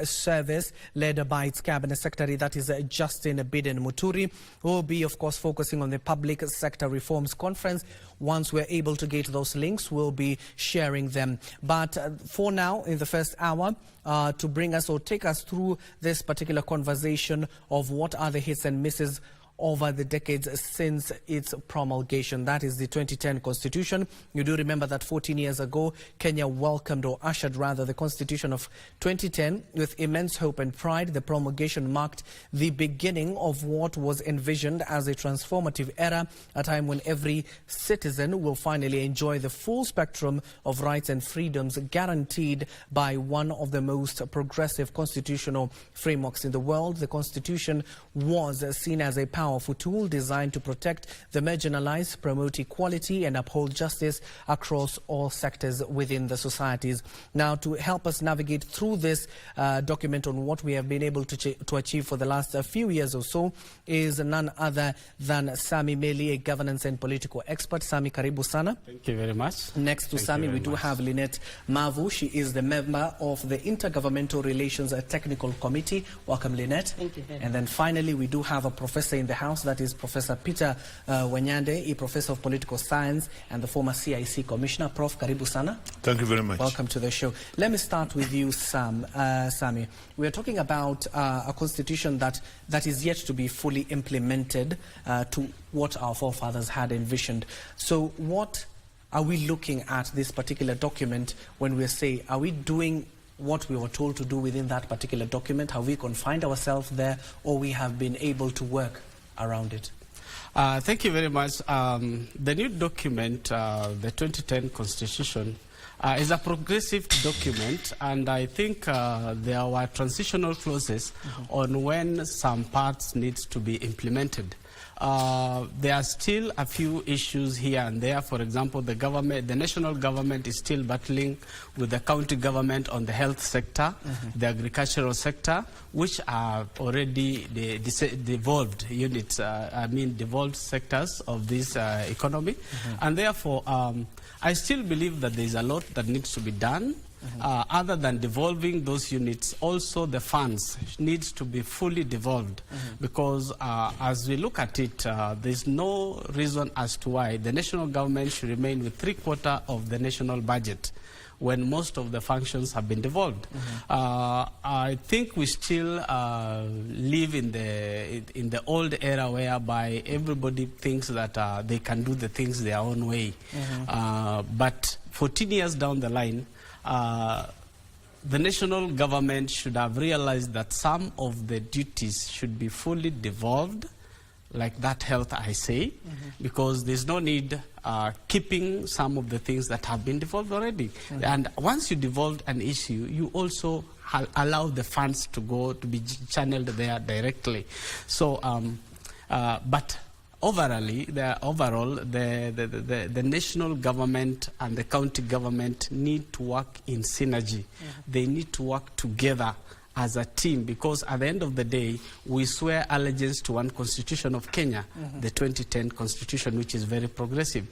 Service led by its cabinet secretary, that is Justin Biden Muturi, will be of course focusing on the public sector reforms conference. Once we're able to get those links, we'll be sharing them. But for now, in the first hour, to bring us or take us through this particular conversation of what are the hits and misses over the decades since its promulgation. That is the 2010 Constitution. You do remember that 14 years ago, Kenya welcomed or ushered rather the Constitution of 2010 with immense hope and pride. The promulgation marked the beginning of what was envisioned as a transformative era, a time when every citizen will finally enjoy the full spectrum of rights and freedoms guaranteed by one of the most progressive constitutional frameworks in the world. The Constitution was seen as a powerful tool designed to protect the marginalized, promote equality and uphold justice across all sectors within the societies. Now, to help us navigate through this document on what we have been able to achieve for the last few years or so is none other than Sami Meli, a governance and political expert. Sami, karibu sana. Thank you very much. Next to Sami, we do have Lynette Mavu. She is the member of the Intergovernmental Relations Technical Committee. Welcome, Lynette. Thank you very much. And then finally, we do have a professor in the house, that is Professor Peter Wanyande, a professor of political science and the former CIC commissioner. Prof, karibu sana. Thank you very much. Welcome to the show. Let me start with you, Sami. We are talking about a constitution that is yet to be fully implemented to what our forefathers had envisioned. So what are we looking at this particular document when we say, are we doing what we were told to do within that particular document? Have we confined ourselves there, or we have been able to work around it? Thank you very much. The new document, the 2010 Constitution, is a progressive document, and I think there were transitional clauses on when some parts need to be implemented. There are still a few issues here and there. For example, the national government is still battling with the county government on the health sector, the agricultural sector, which are already the devolved units, devolved sectors of this economy. And therefore, I still believe that there is a lot that needs to be done. Other than devolving those units, also the funds needs to be fully devolved, because as we look at it, there's no reason as to why the national government should remain with 3/4 of the national budget when most of the functions have been devolved. I think we still live in the old era whereby everybody thinks that they can do the things their own way. But 14 years down the line, the national government should have realized that some of the duties should be fully devolved, like that health, I say, because there's no need keeping some of the things that have been devolved already. And once you devolve an issue, you also allow the funds to be channeled there directly. So, but overall, the national government and the county government need to work in synergy. They need to work together as a team, because at the end of the day, we swear allegiance to one constitution of Kenya, the 2010 Constitution, which is very progressive.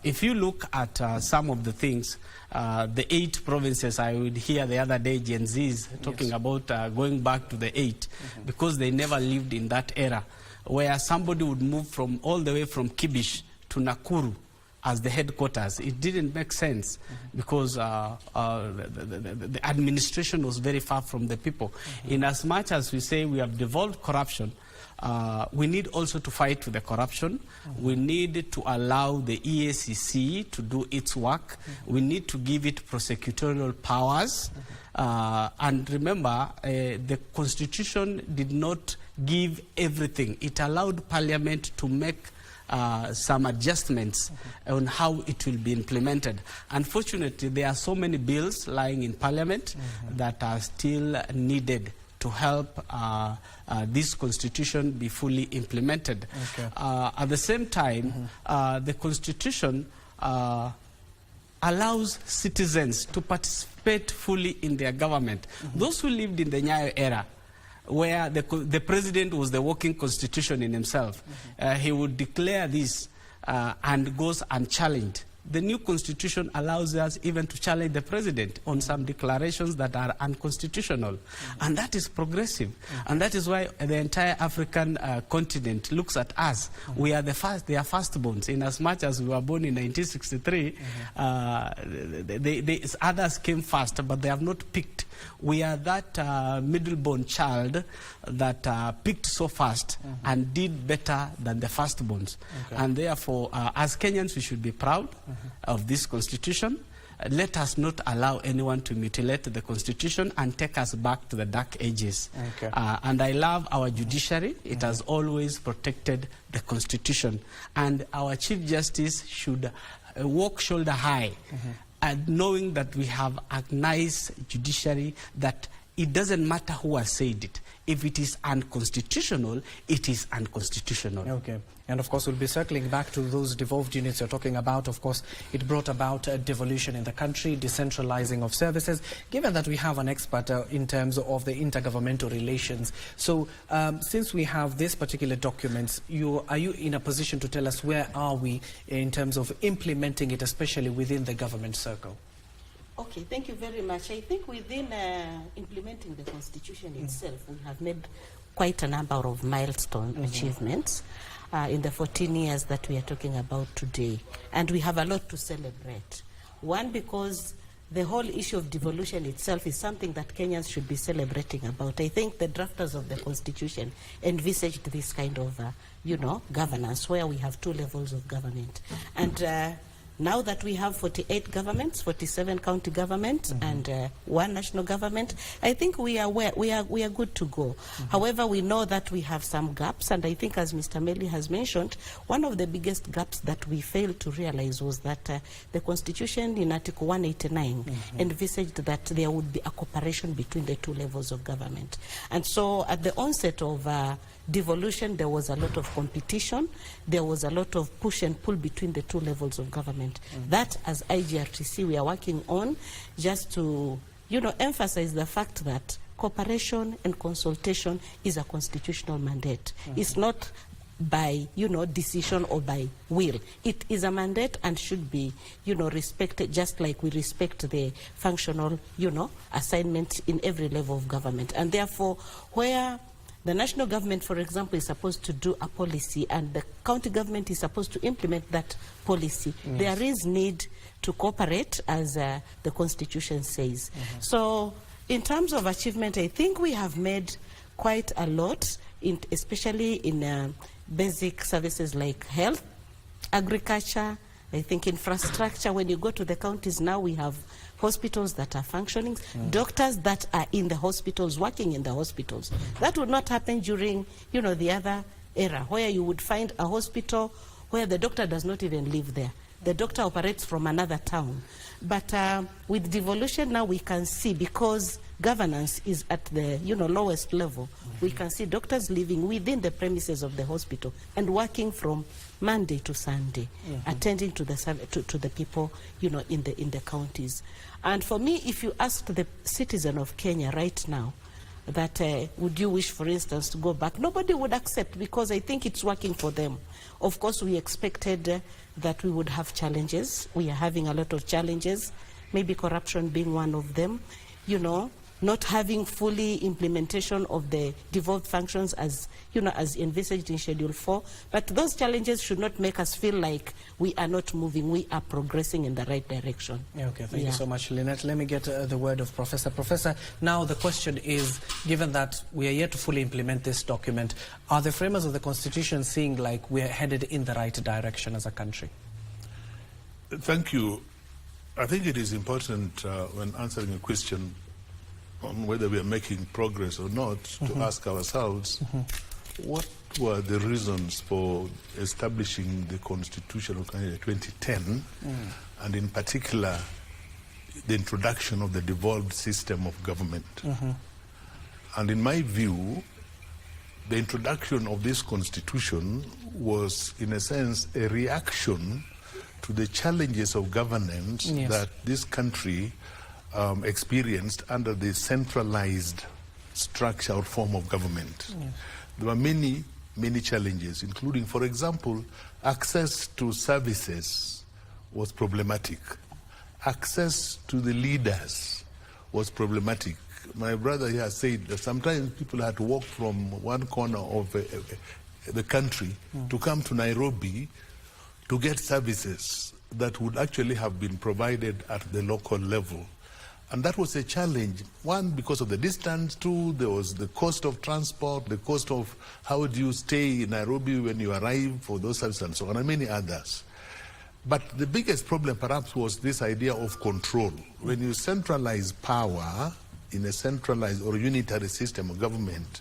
If you look at some of the things, the 8 provinces, I would hear the other day Gen Zs talking about going back to the 8, because they never lived in that era, where somebody would move all the way from Kibish to Nakuru as the headquarters. It didn't make sense, because the administration was very far from the people. In as much as we say we have devolved corruption, we need also to fight with the corruption. We need to allow the EACC to do its work. We need to give it prosecutorial powers. And remember, the Constitution did not give everything. It allowed Parliament to make some adjustments on how it will be implemented. Unfortunately, there are so many bills lying in Parliament that are still needed to help this Constitution be fully implemented. At the same time, the Constitution allows citizens to participate fully in their government. Those who lived in the Nyayo era, where the president was the working constitution in himself, he would declare this and goes unchallenged the new constitution allows us even to challenge the president on some declarations that are unconstitutional. And that is progressive. And that is why the entire African continent looks at us. We are the first, they are firstborns. In as much as we were born in 1963, others came first, but they have not picked. We are that middle-born child that picked so fast and did better than the firstborns. And therefore, as Kenyans, we should be proud of this constitution. Let us not allow anyone to mutilate the constitution and take us back to the dark ages. And I love our judiciary. It has always protected the constitution. And our Chief Justice should walk shoulder high, and knowing that we have a nice judiciary, that it doesn't matter who has said it. If it is unconstitutional, it is unconstitutional. Okay. And of course, we'll be circling back to those devolved units you're talking about. Of course, it brought about a devolution in the country, decentralizing of services, given that we have an expert in terms of the intergovernmental relations. So since we have this particular documents, are you in a position to tell us where are we in terms of implementing it, especially within the government circle? Okay, thank you very much. I think within implementing the constitution itself, we have made quite a number of milestone achievements in the 14 years that we are talking about today. And we have a lot to celebrate. One, because the whole issue of devolution itself is something that Kenyans should be celebrating about. I think the drafters of the constitution envisaged this kind of, governance, where we have two levels of government. And now that we have 48 governments, 47 county governments, and one national government, I think we are good to go. However, we know that we have some gaps, and I think, as Mr. Meli has mentioned, one of the biggest gaps that we failed to realize was that the Constitution in Article 189 envisaged that there would be a cooperation between the two levels of government. And so at the onset of devolution, there was a lot of competition. There was a lot of push and pull between the two levels of government. That, as IGRTC, we are working on just to, emphasize the fact that cooperation and consultation is a constitutional mandate. It's not by, decision or by will. It is a mandate and should be, respected, just like we respect the functional, assignment in every level of government. And therefore, where the national government, for example, is supposed to do a policy and the county government is supposed to implement that policy, there is need to cooperate, as the Constitution says. So in terms of achievement, I think we have made quite a lot, especially in basic services like health, agriculture, I think infrastructure. When you go to the counties now, we have hospitals that are functioning, doctors that are in the hospitals, working in the hospitals. That would not happen during, the other era, where you would find a hospital where the doctor does not even live there. The doctor operates from another town. But with devolution now, we can see, because governance is at the lowest level, we can see doctors living within the premises of the hospital and working from Monday to Sunday, attending to the people in the counties. And for me, if you ask the citizen of Kenya right now that would you wish, for instance, to go back, nobody would accept, because I think it's working for them. Of course, we expected that we would have challenges. We are having a lot of challenges, maybe corruption being one of them, not having fully implementation of the devolved functions as envisaged in Schedule 4. But those challenges should not make us feel like we are not moving. We are progressing in the right direction. Okay, thank you so much, Lynette. Let me get the word of Professor. Professor, now the question is, given that we are yet to fully implement this document, are the framers of the Constitution seeing like we are headed in the right direction as a country? Thank you. I think it is important when answering a question on whether we are making progress or not, to ask ourselves, what were the reasons for establishing the Constitution of Kenya 2010, and in particular, the introduction of the devolved system of government. And in my view, the introduction of this Constitution was, in a sense, a reaction to the challenges of governance that this country experienced under the centralized structure or form of government. There were many, many challenges, including, for example, access to services was problematic. Access to the leaders was problematic. My brother here said that sometimes people had to walk from one corner of the country to come to Nairobi to get services that would actually have been provided at the local level. And that was a challenge. One, because of the distance. Two, there was the cost of transport, the cost of how do you stay in Nairobi when you arrive for those services and so on, and many others. But the biggest problem perhaps was this idea of control. When you centralize power in a centralized or unitary system of government,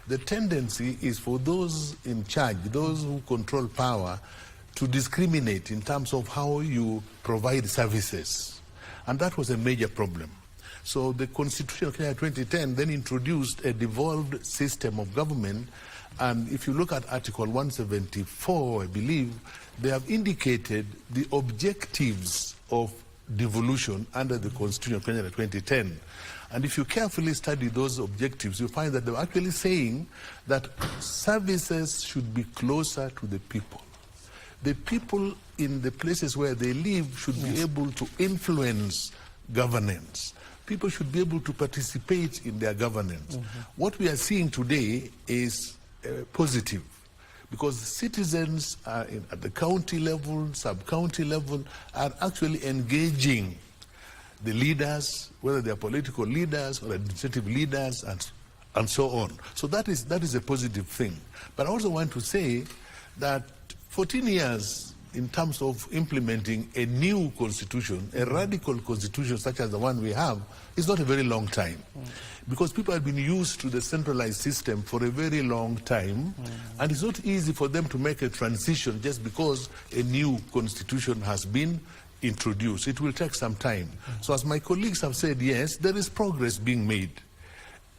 the tendency is for those in charge, those who control power, to discriminate in terms of how you provide services. And that was a major problem. So the Constitution of Kenya 2010 then introduced a devolved system of government. And if you look at Article 174, I believe, they have indicated the objectives of devolution under the Constitution of Kenya 2010. And if you carefully study those objectives, you find that they're actually saying that services should be closer to the people. The people in the places where they live should be able to influence governance. People should be able to participate in their governance. What we are seeing today is positive, because citizens are at the county level, sub-county level, are actually engaging the leaders, whether they are political leaders or administrative leaders, and so on. So that is a positive thing. But I also want to say that 14 years in terms of implementing a new constitution, a radical constitution such as the one we have, is not a very long time. Because people have been used to the centralized system for a very long time, and it's not easy for them to make a transition just because a new constitution has been introduced. It will take some time. So as my colleagues have said, yes, there is progress being made.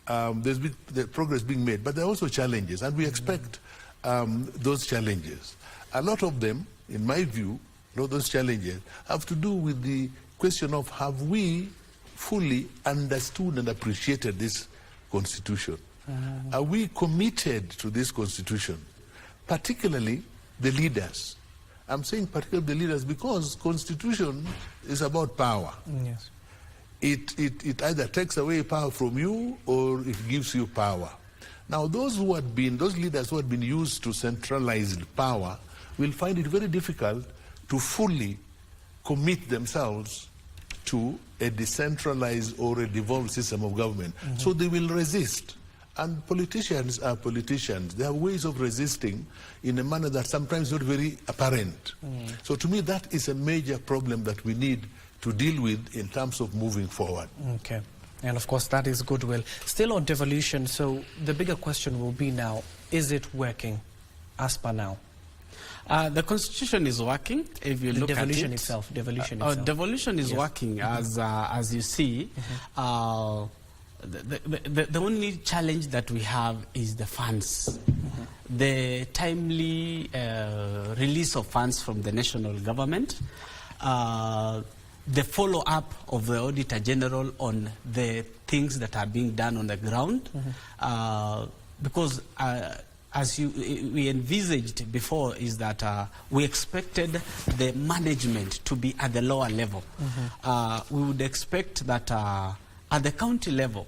There's been progress being made, but there are also challenges, and we expect those challenges. A lot of them, in my view, those challenges have to do with the question of, have we fully understood and appreciated this constitution? Are we committed to this constitution? Particularly the leaders. I'm saying particularly the leaders because constitution is about power. Yes. It either takes away power from you or it gives you power. Now those leaders who had been used to centralized power will find it very difficult to fully commit themselves to a decentralized or a devolved system of government. So they will resist. And politicians are politicians. They have ways of resisting in a manner that sometimes not very apparent. So to me, that is a major problem that we need to deal with in terms of moving forward. Okay. And of course, that is goodwill. Still on devolution, so the bigger question will be now, is it working as per now? The constitution is working. If you look at it, devolution itself. Devolution is working, as you see. The only challenge that we have is the funds. The timely release of funds from the national government, the follow-up of the Auditor General on the things that are being done on the ground, because as we envisaged before, is that we expected the management to be at the lower level. We would expect that at the county level,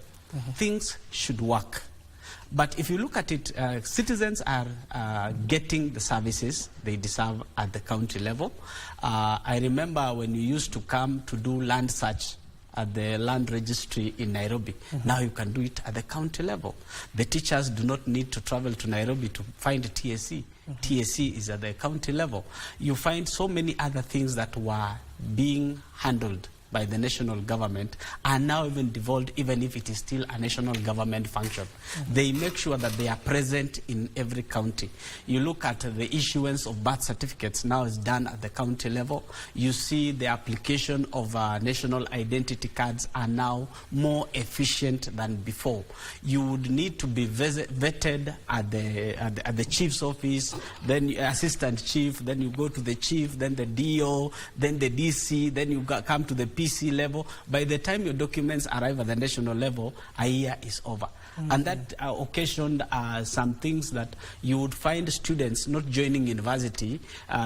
things should work. But if you look at it, citizens are getting the services they deserve at the county level. I remember when you used to come to do land search at the land registry in Nairobi. Now you can do it at the county level. The teachers do not need to travel to Nairobi to find TSC. TSC is at the county level. You find so many other things that were being handled by the national government are now even devolved, even if it is still a national government function. They make sure that they are present in every county. You look at the issuance of birth certificates, now is done at the county level. You see the application of national identity cards are now more efficient than before. You would need to be vetted at the chief's office, then assistant chief, then you go to the chief, then the DO, then the DC, then you come to the PC level. By the time your documents arrive at the national level, a year is over. And that occasioned some things that you would find students not joining university.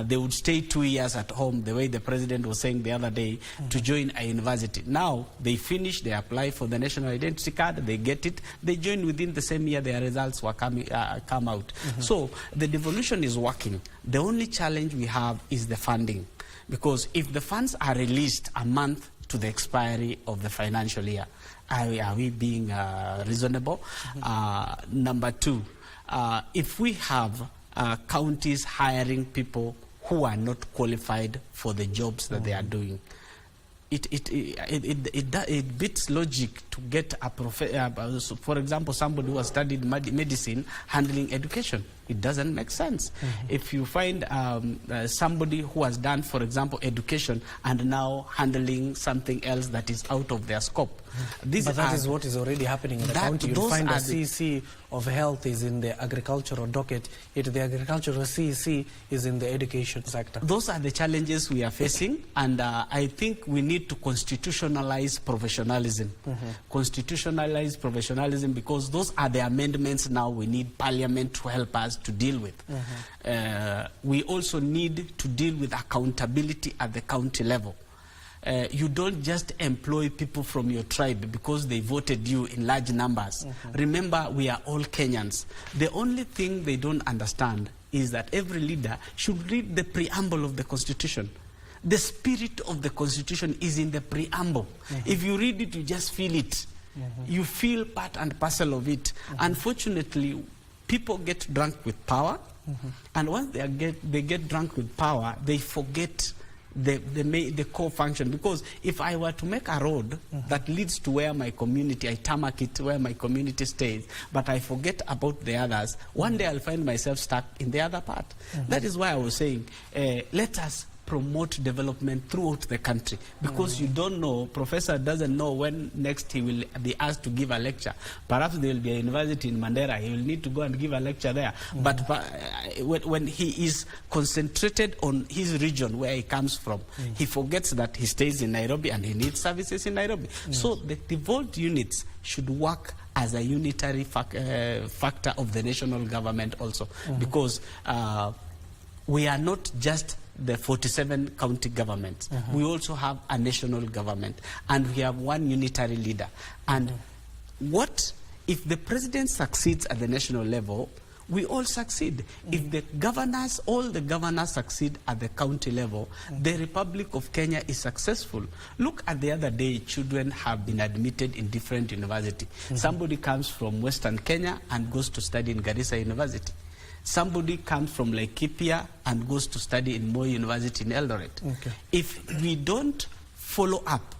They would stay 2 years at home, the way the president was saying the other day, to join a university. Now, they finish, they apply for the national identity card, they get it, they join within the same year their results were come out. So, the devolution is working. The only challenge we have is the funding. Because if the funds are released a month to the expiry of the financial year, are we being reasonable? Number two, if we have counties hiring people who are not qualified for the jobs that they are doing, it beats logic to get for example, somebody who has studied medicine handling education. It doesn't make sense. If you find somebody who has done, for example, education and now handling something else that is out of their scope. But that is what is already happening in the county. You find the CEC of health is in the agricultural docket, yet the agricultural CEC is in the education sector. Those are the challenges we are facing, and I think we need to constitutionalize professionalism. Constitutionalize professionalism, because those are the amendments now we need Parliament to help us to deal with. We also need to deal with accountability at the county level. You don't just employ people from your tribe because they voted you in large numbers. Remember, we are all Kenyans. The only thing they don't understand is that every leader should read the preamble of the Constitution. The spirit of the Constitution is in the preamble. If you read it, you just feel it. You feel part and parcel of it. Unfortunately, people get drunk with power, and once they get drunk with power, they forget the core function. Because if I were to make a road that leads to where my community, I tarmac it where my community stays, but I forget about the others, one day I'll find myself stuck in the other part. That is why I was saying, let us promote development throughout the country, because you don't know, professor doesn't know when next he will be asked to give a lecture. Perhaps there will be a university in Mandera, he will need to go and give a lecture there. But when he is concentrated on his region where he comes from, he forgets that he stays in Nairobi and he needs services in Nairobi. So the devolved units should work as a unitary factor of the national government also, because we are not just the 47 county governments. We also have a national government, and we have one unitary leader. And what if the president succeeds at the national level? We all succeed. If the governors, all the governors succeed at the county level, the Republic of Kenya is successful. Look at the other day, children have been admitted in different universities. Somebody comes from Western Kenya and goes to study in Garissa University. Somebody comes from Laikipia and goes to study in Moi University in Eldoret. If we don't follow up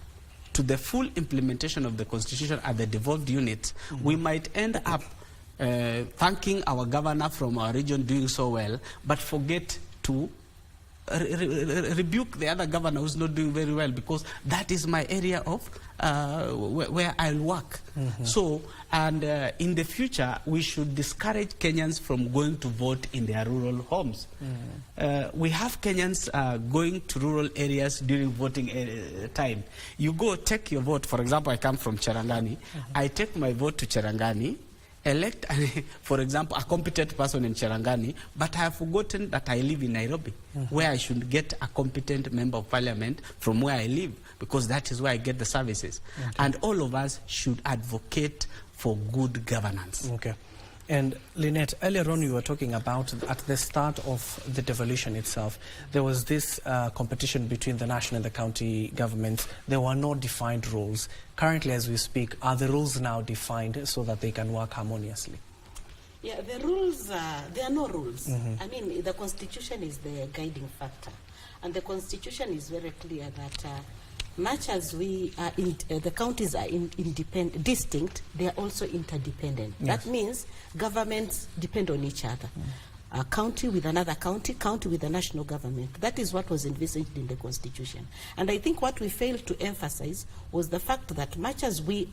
to the full implementation of the Constitution at the devolved units, we might end up thanking our governor from our region doing so well, but forget to rebuke the other governor who's not doing very well, because that is my area of where I'll work. So, and in the future, we should discourage Kenyans from going to vote in their rural homes. We have Kenyans going to rural areas during voting time. You go take your vote. For example, I come from Cherangani. I take my vote to Cherangani, elect, for example, a competent person in Cherangani, but I have forgotten that I live in Nairobi, where I should get a competent member of parliament from where I live, because that is where I get the services. And all of us should advocate for good governance. And Lynette, earlier on you were talking about at the start of the devolution itself, there was this competition between the national and the county governments. There were no defined rules. Currently, as we speak, are the rules now defined so that they can work harmoniously? Yeah, the rules, there are no rules. I mean, the Constitution is the guiding factor. And the Constitution is very clear that much as we are the counties are distinct, they are also interdependent. That means governments depend on each other. A county with another county, county with a national government. That is what was envisaged in the Constitution. And I think what we failed to emphasize was the fact that much as we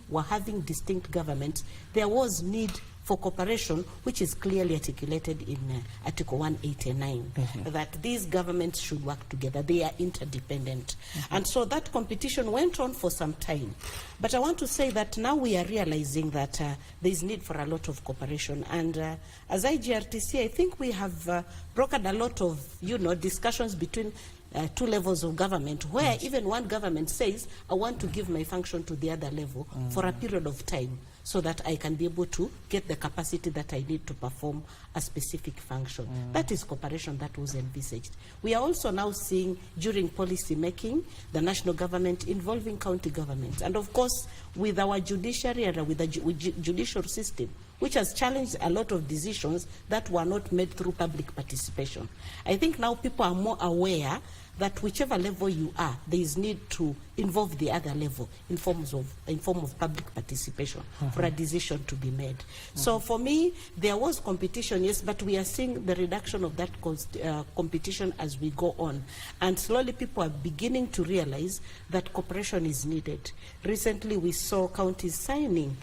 were having distinct governments, there was need for cooperation, which is clearly articulated in Article 189, that these governments should work together. They are interdependent. And so that competition went on for some time. But I want to say that now we are realizing that there is need for a lot of cooperation. And as IGRTC, I think we have brokered a lot of, discussions between two levels of government, where even one government says, I want to give my function to the other level for a period of time, so that I can be able to get the capacity that I need to perform a specific function. That is cooperation that was envisaged. We are also now seeing, during policy making, the national government involving county governments. And of course, with our judiciary and with the judicial system, which has challenged a lot of decisions that were not made through public participation. I think now people are more aware that whichever level you are, there is need to involve the other level in form of public participation for a decision to be made. So for me, there was competition, yes, but we are seeing the reduction of that competition as we go on. And slowly people are beginning to realize that cooperation is needed. Recently we saw counties signing,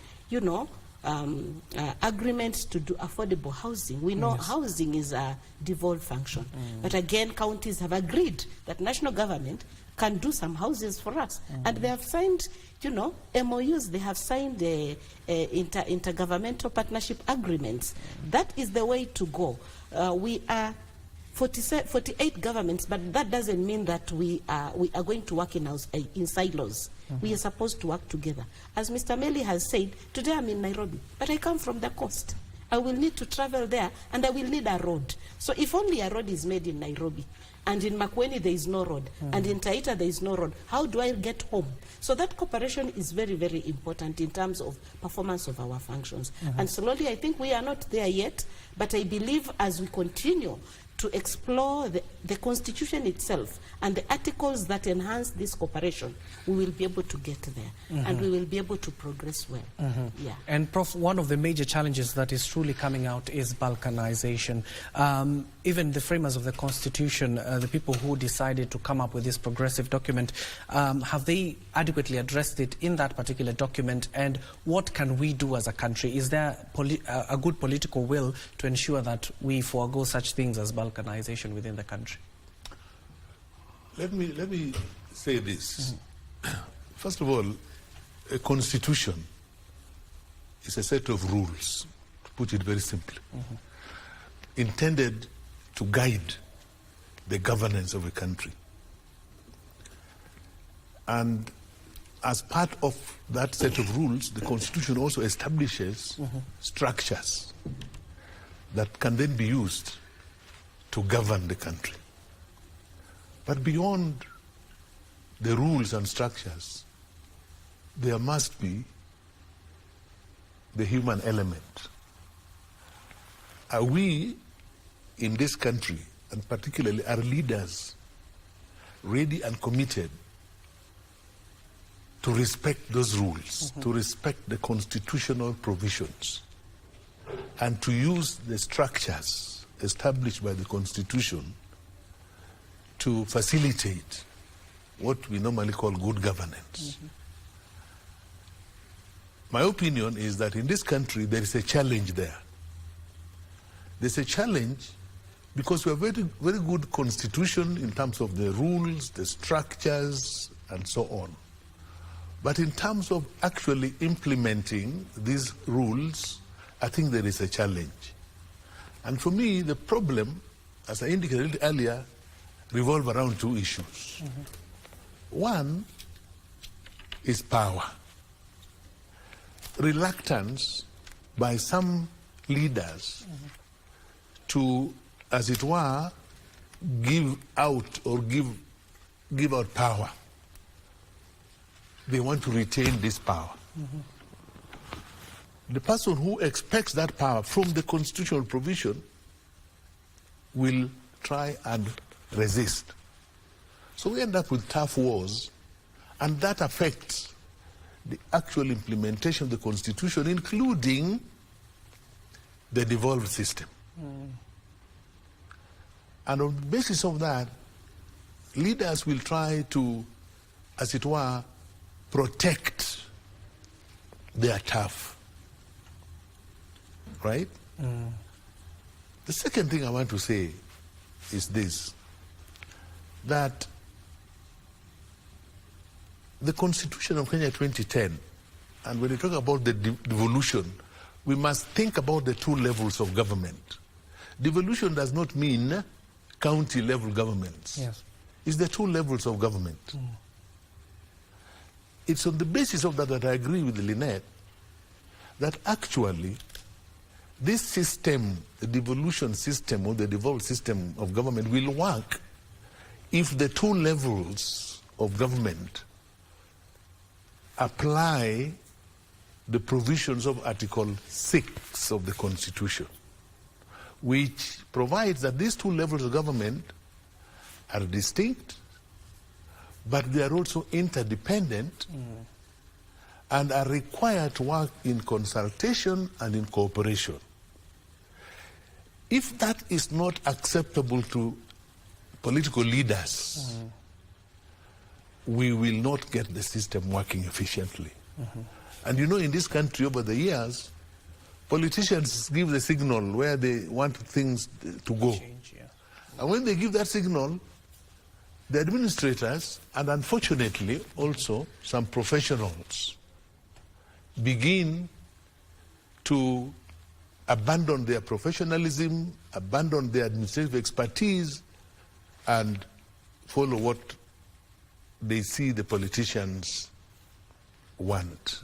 agreements to do affordable housing. We know housing is a devolved function. But again, counties have agreed that national government can do some houses for us. And they have signed, MOUs. They have signed intergovernmental partnership agreements. That is the way to go. We are 48 governments, but that doesn't mean that we are going to work in silos. We are supposed to work together. As Mr. Meli has said, today I'm in Nairobi, but I come from the coast. I will need to travel there, and I will need a road. So if only a road is made in Nairobi, and in Makueni there is no road, and in Taita there is no road, how do I get home? So that cooperation is very, very important in terms of performance of our functions. And slowly, I think we are not there yet, but I believe as we continue to explore the Constitution itself and the articles that enhance this cooperation, we will be able to get there, and we will be able to progress well. Yeah. And Prof, one of the major challenges that is truly coming out is balkanization. Even the framers of the Constitution, the people who decided to come up with this progressive document, have they adequately addressed it in that particular document? And what can we do as a country? Is there a good political will to ensure that we forego such things as balkanization within the country? Let me say this. First of all, a constitution is a set of rules, to put it very simply, intended to guide the governance of a country. And as part of that set of rules, the Constitution also establishes structures that can then be used to govern the country. But beyond the rules and structures, there must be the human element. Are we in this country, and particularly our leaders, ready and committed to respect those rules, to respect the constitutional provisions, and to use the structures established by the Constitution to facilitate what we normally call good governance? My opinion is that in this country there is a challenge there. There's a challenge because we have very, very good constitution in terms of the rules, the structures, and so on. But in terms of actually implementing these rules, I think there is a challenge. And for me, the problem, as I indicated earlier, revolve around two issues. One is power. Reluctance by some leaders to, as it were, give out or give out power. They want to retain this power. The person who expects that power from the constitutional provision will try and resist. So we end up with tough wars, and that affects the actual implementation of the Constitution, including the devolved system. And on the basis of that, leaders will try to, as it were, protect their turf right? The second thing I want to say is this, that the Constitution of Kenya 2010, and when you talk about the devolution, we must think about the two levels of government. Devolution does not mean county level governments. Yes. It's the two levels of government. It's on the basis of that I agree with Lynette that actually this system, the devolution system or the devolved system of government will work if the two levels of government apply the provisions of Article 6 of the Constitution, which provides that these two levels of government are distinct, but they are also interdependent and are required to work in consultation and in cooperation. If that is not acceptable to political leaders, we will not get the system working efficiently. And you know, in this country over the years, politicians give the signal where they want things to go. Change, yeah. And when they give that signal, the administrators, and unfortunately also some professionals, begin to abandon their professionalism, abandon their administrative expertise, and follow what they see the politicians want.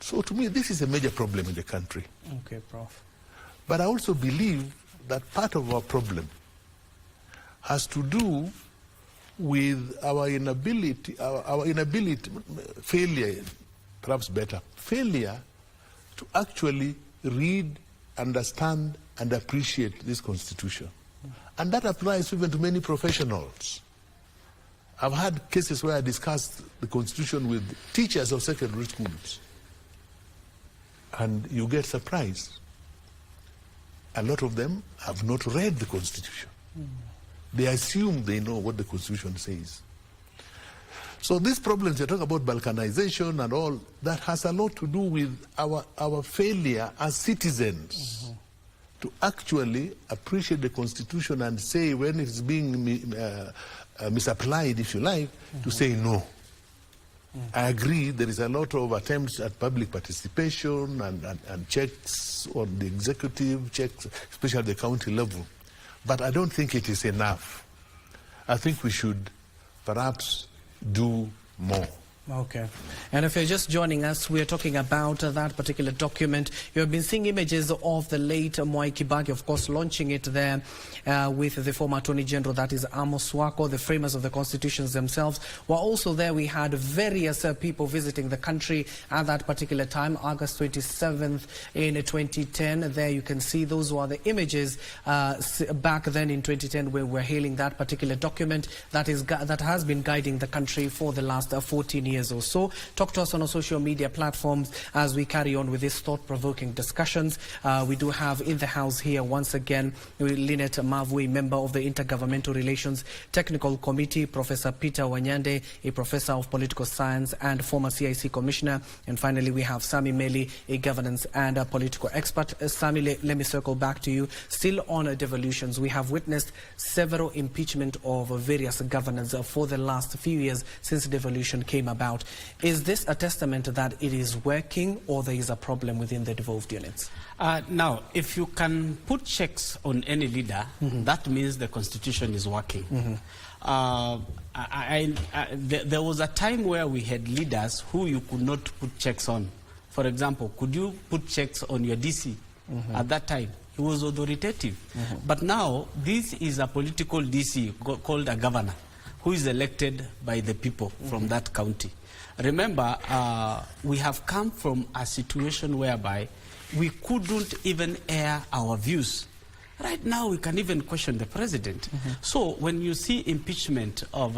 So to me, this is a major problem in the country. Okay, Prof. But I also believe that part of our problem has to do with our inability, failure, perhaps better, failure to actually read, understand, and appreciate this Constitution. And that applies even to many professionals. I've had cases where I discussed the Constitution with teachers of secondary schools, and you get surprised. A lot of them have not read the Constitution. They assume they know what the Constitution says. So these problems, you talk about balkanization and all, that has a lot to do with our failure as citizens to actually appreciate the Constitution and say when it's being misapplied, if you like, to say no. I agree there is a lot of attempts at public participation and checks on the executive, checks, especially at the county level. But I don't think it is enough. I think we should perhaps do more. Okay. And if you're just joining us, we're talking about that particular document. You have been seeing images of the late Mwai Kibaki, of course, launching it there with the former Attorney General, that is Amos Wako, the framers of the constitutions themselves. While also there, we had various people visiting the country at that particular time, August 27th in 2010. There you can see those were the images back then in 2010 where we're hailing that particular document that has been guiding the country for the last 14 years. Or so. Talk to us on our social media platforms as we carry on with these thought-provoking discussions. We do have in the house here once again Lynette Mavui, member of the Intergovernmental Relations Technical Committee, Professor Peter Wanyande, a professor of political science and former CIC commissioner, and finally we have Sami Meli, a governance and a political expert. Sami, let me circle back to you. Still on devolutions, we have witnessed several impeachment of various governors for the last few years since devolution came about. Is this a testament that it is working, or there is a problem within the devolved units? Now, if you can put checks on any leader, that means the Constitution is working. There was a time where we had leaders who you could not put checks on. For example, could you put checks on your DC? At that time, he was authoritative. But now, this is a political DC called a governor, who is elected by the people from that county. Remember, we have come from a situation whereby we couldn't even air our views. Right now, we can even question the president. So when you see impeachment of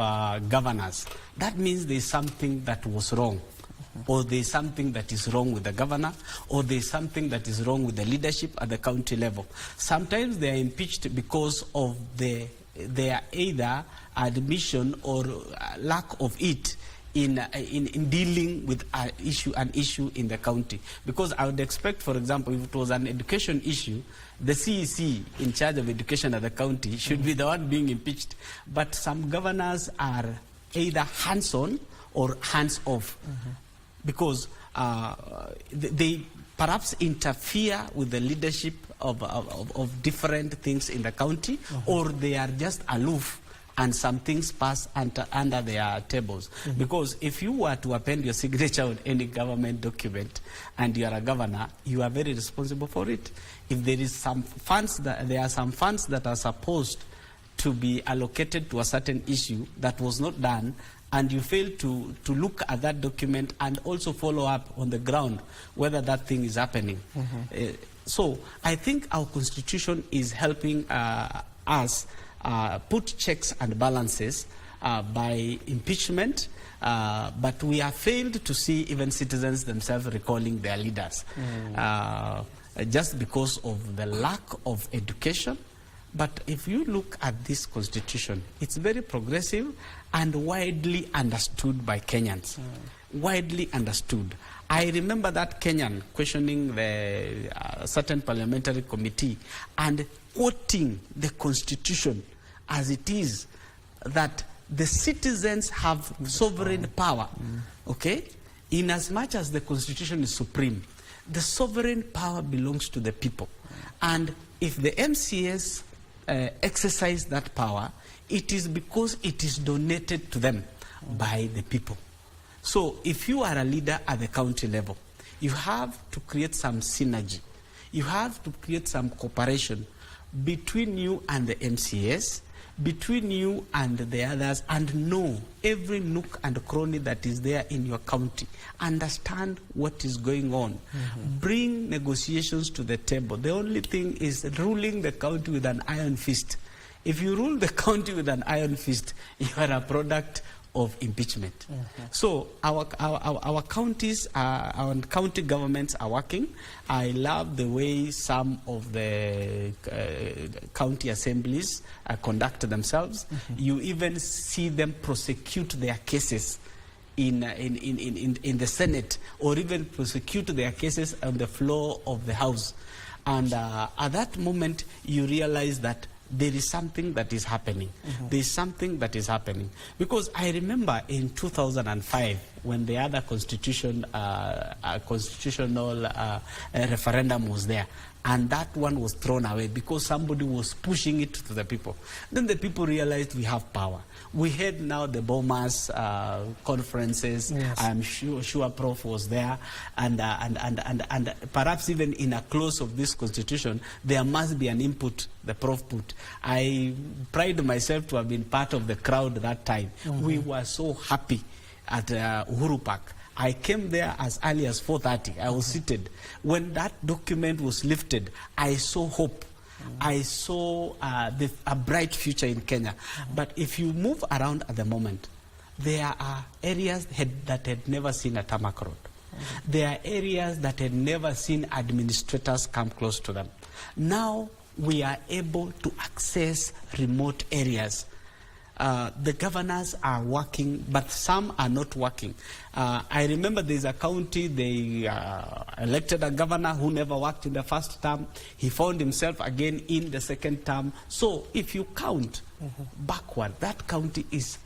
governors, that means there's something that was wrong. Or there's something that is wrong with the governor, or there's something that is wrong with the leadership at the county level. Sometimes they are impeached because of their either admission or lack of it in dealing with an issue in the county. Because I would expect, for example, if it was an education issue, the CEC in charge of education at the county should be the one being impeached. But some governors are either hands-on or hands-off, because they perhaps interfere with the leadership of different things in the county, or they are just aloof and some things pass under their tables. Because if you were to append your signature on any government document and you are a governor, you are very responsible for it. If there is some funds, there are some funds that are supposed to be allocated to a certain issue that was not done, and you fail to look at that document and also follow up on the ground whether that thing is happening. So I think our constitution is helping us put checks and balances by impeachment, but we have failed to see even citizens themselves recalling their leaders, just because of the lack of education. But if you look at this constitution, it's very progressive and widely understood by Kenyans. Widely understood. I remember that Kenyan questioning the certain parliamentary committee and quoting the constitution as it is, that the citizens have sovereign power, okay? In as much as the constitution is supreme, the sovereign power belongs to the people. And if the MCS exercise that power, it is because it is donated to them by the people. So if you are a leader at the county level, you have to create some synergy. You have to create some cooperation between you and the MCS, between you and the others, and know every nook and cranny that is there in your county. Understand what is going on. Bring negotiations to the table. The only thing is ruling the county with an iron fist. If you rule the county with an iron fist, you are a product of impeachment. So our counties, our county governments are working. I love the way some of the county assemblies conduct themselves. You even see them prosecute their cases in the Senate, or even prosecute their cases on the floor of the House. And at that moment, you realize that there is something that is happening. There is something that is happening. Because I remember in 2005, when the other constitutional referendum was there, and that one was thrown away because somebody was pushing it to the people. Then the people realized we have power. We had now the Bomas conferences. Yes. I'm sure Prof was there, and perhaps even in a clause of this constitution, there must be an input the Prof put. I pride myself to have been part of the crowd that time. We were so happy at Uhuru Park. I came there as early as 4:30. I was seated. When that document was lifted, I saw hope. I saw a bright future in Kenya. But if you move around at the moment, there are areas that had never seen a tarmac road. There are areas that had never seen administrators come close to them. Now we are able to access remote areas. The governors are working, but some are not working. I remember there's a county, they elected a governor who never worked in the first term. He found himself again in the second term. So if you count backward, that county is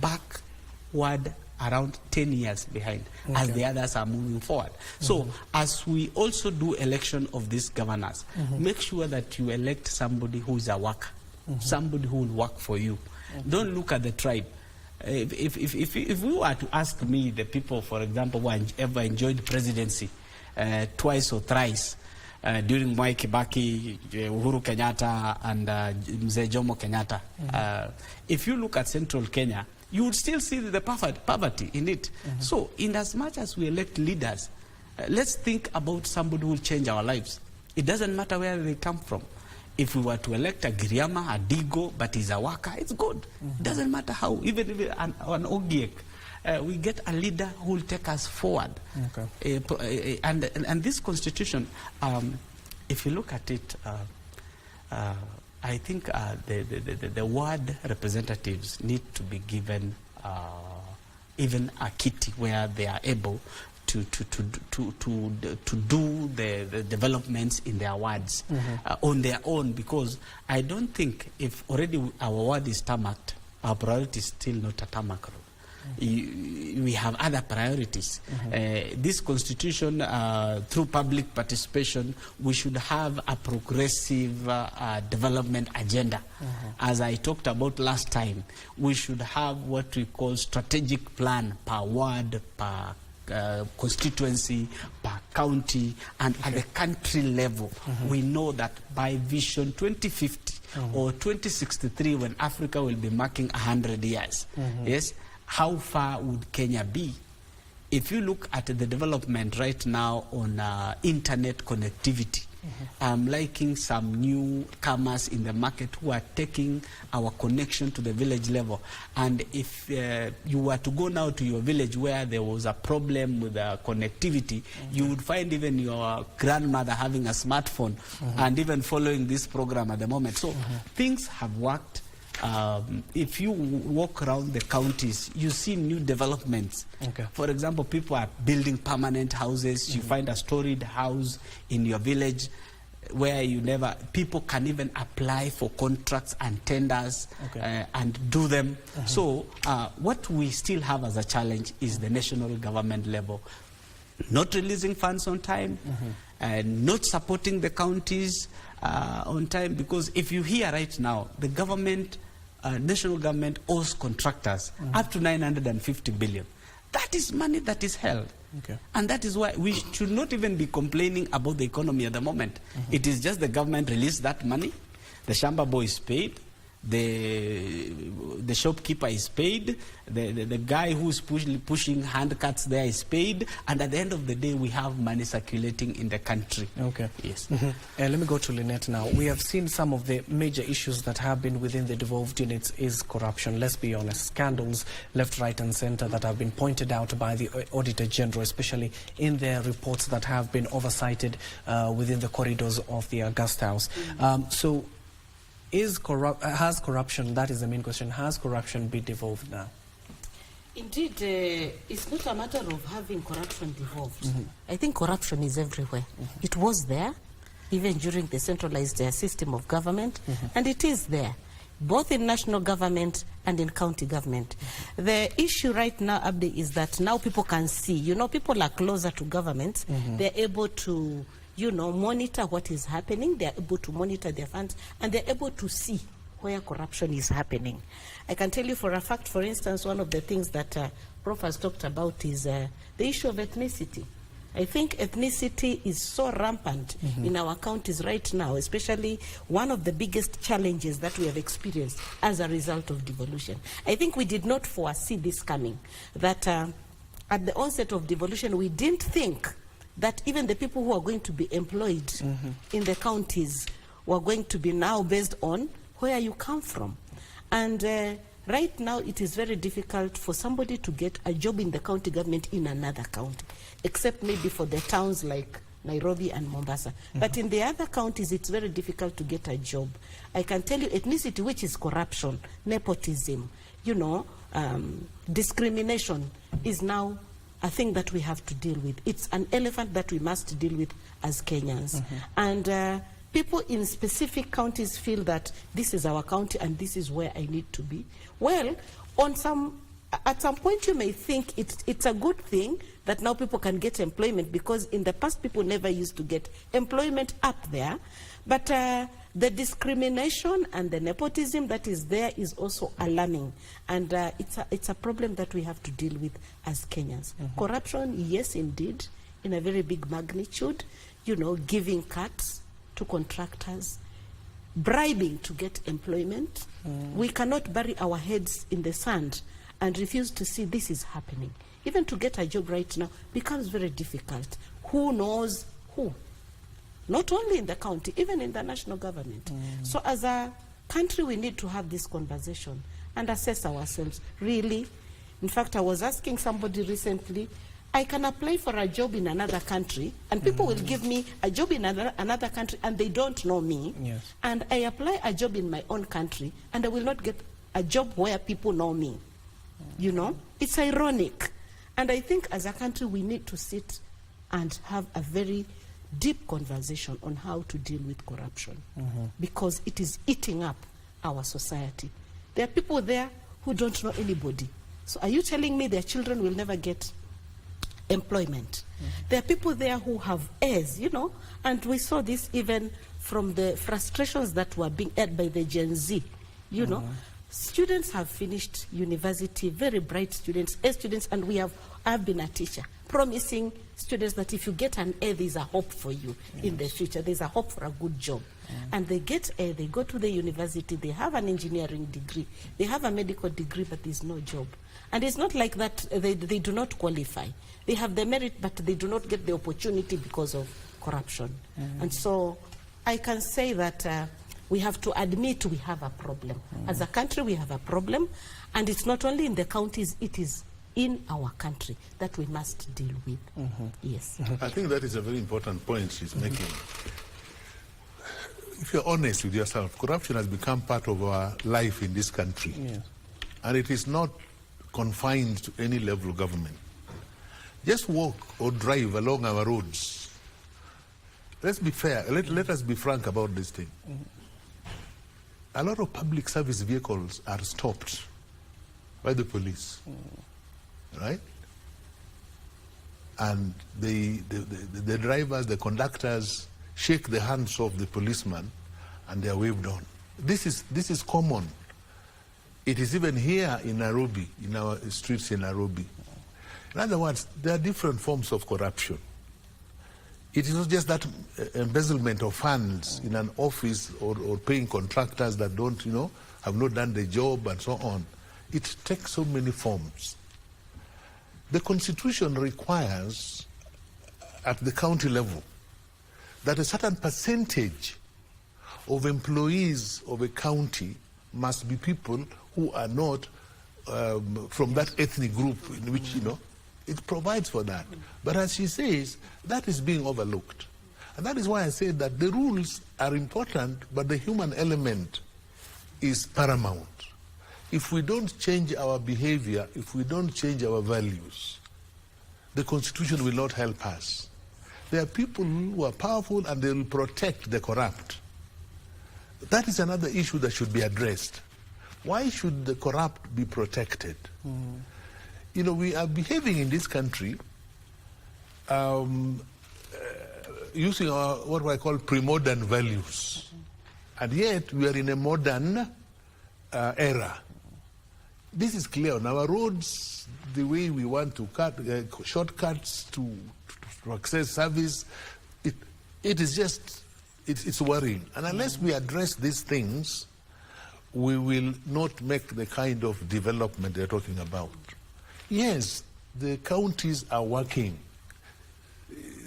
backward around 10 years behind, as the others are moving forward. So as we also do election of these governors, make sure that you elect somebody who is a worker, somebody who will work for you. Don't look at the tribe. If we were to ask me, the people, for example, who ever enjoyed presidency twice or thrice during Mwai Kibaki, Uhuru Kenyatta, and Mzee Jomo Kenyatta, if you look at central Kenya, you would still see the poverty in it. So in as much as we elect leaders, let's think about somebody who will change our lives. It doesn't matter where they come from. If we were to elect a Giriama, a Digo, but he's a worker, it's good. It doesn't matter how, even if an Ogiek, we get a leader who will take us forward. And this constitution, if you look at it, I think the word representatives need to be given even a kitty where they are able to do the developments in their wards on their own, because I don't think if already our ward is tarmacked, our priority is still not a tarmac road. We have other priorities. This constitution, through public participation, we should have a progressive development agenda. As I talked about last time, we should have what we call strategic plan per ward, per constituency, per county, and at the country level. We know that by Vision 2050 or 2063, when Africa will be marking 100 years, yes, how far would Kenya be? If you look at the development right now on internet connectivity, I'm liking some newcomers in the market who are taking our connection to the village level. And if you were to go now to your village where there was a problem with connectivity, you would find even your grandmother having a smartphone and even following this program at the moment. So things have worked. If you walk around the counties, you see new developments. For example, people are building permanent houses. You find a storied house in your village where people can even apply for contracts and tenders and do them. So what we still have as a challenge is the national government level. Not releasing funds on time, and not supporting the counties on time, because if you hear right now, the government, national government owes contractors up to 950 billion. That is money that is held. And that is why we should not even be complaining about the economy at the moment. It is just the government released that money, the shamba boy is paid, the shopkeeper is paid, the guy who's pushing handcarts there is paid, and at the end of the day we have money circulating in the country. Yes. Let me go to Lynette now. We have seen some of the major issues that have been within the devolved units is corruption. Let's be honest, scandals left, right and center that have been pointed out by the Auditor General, especially in their reports that have been oversighted within the corridors of the August House. So has corruption, that is the main question, has corruption been devolved now? Indeed, it's not a matter of having corruption devolved. I think corruption is everywhere. It was there, even during the centralized system of government, and it is there, both in national government and in county government. The issue right now, Abdi, is that now people can see, people are closer to governments, they're able to monitor what is happening, they're able to monitor their funds, and they're able to see where corruption is happening. I can tell you for a fact, for instance, one of the things that Prof has talked about is the issue of ethnicity. I think ethnicity is so rampant in our counties right now, especially one of the biggest challenges that we have experienced as a result of devolution. I think we did not foresee this coming, that at the onset of devolution, we didn't think that even the people who are going to be employed in the counties were going to be now based on where you come from. And right now it is very difficult for somebody to get a job in the county government in another county, except maybe for the towns like Nairobi and Mombasa. But in the other counties, it's very difficult to get a job. I can tell you ethnicity, which is corruption, nepotism, discrimination is now a thing that we have to deal with. It's an elephant that we must deal with as Kenyans. And people in specific counties feel that this is our county and this is where I need to be. Well, at some point you may think it's a good thing that now people can get employment, because in the past people never used to get employment up there. But the discrimination and the nepotism that is there is also alarming, and it's a problem that we have to deal with as Kenyans. Corruption, yes, indeed, in a very big magnitude. Giving cuts to contractors, bribing to get employment. We cannot bury our heads in the sand and refuse to see this is happening. Even to get a job right now becomes very difficult. Who knows who? Not only in the county, even in the national government. So as a country, we need to have this conversation and assess ourselves, really. In fact, I was asking somebody recently, I can apply for a job in another country, and people will give me a job in another country, and they don't know me. And I apply a job in my own country, and I will not get a job where people know me. It's ironic. And I think as a country we need to sit and have a very deep conversation on how to deal with corruption, because it is eating up our society. There are people there who don't know anybody. So are you telling me their children will never get employment? There are people there who have heirs, you know, and we saw this even from the frustrations that were being aired by the Gen Z, you know. Students have finished university, very bright students, A students, and I've been a teacher, promising students that if you get an A, there's a hope for you in the future. There's a hope for a good job. And they get A, they go to the university, they have an engineering degree, they have a medical degree, but there's no job. And it's not like that they do not qualify. They have the merit, but they do not get the opportunity because of corruption. And so I can say that we have to admit we have a problem. As a country, we have a problem, and it's not only in the counties, it is in our country that we must deal with. Yes. I think that is a very important point she's making. If you're honest with yourself, corruption has become part of our life in this country. Yes. And it is not confined to any level of government. Just walk or drive along our roads. Let's be fair. Let us be frank about this thing. A lot of public service vehicles are stopped by the police, right? And the drivers, the conductors shake the hands of the policeman and they are waved on. This is common. It is even here in Nairobi, in our streets in Nairobi. In other words, there are different forms of corruption. It is not just that embezzlement of funds in an office or paying contractors that don't, you know, have not done the job and so on. It takes so many forms. The Constitution requires at the county level that a certain percentage of employees of a county must be people who are not from that ethnic group in which, you know, it provides for that. But as she says, that is being overlooked. And that is why I say that the rules are important, but the human element is paramount. If we don't change our behavior, if we don't change our values, the Constitution will not help us. There are people who are powerful and they will protect the corrupt. That is another issue that should be addressed. Why should the corrupt be protected? You know, we are behaving in this country using our, what I call pre-modern values. And yet we are in a modern era. This is clear on our roads, the way we want to cut shortcuts to access service. It is just, it's worrying. And unless we address these things, we will not make the kind of development they're talking about. Yes, the counties are working.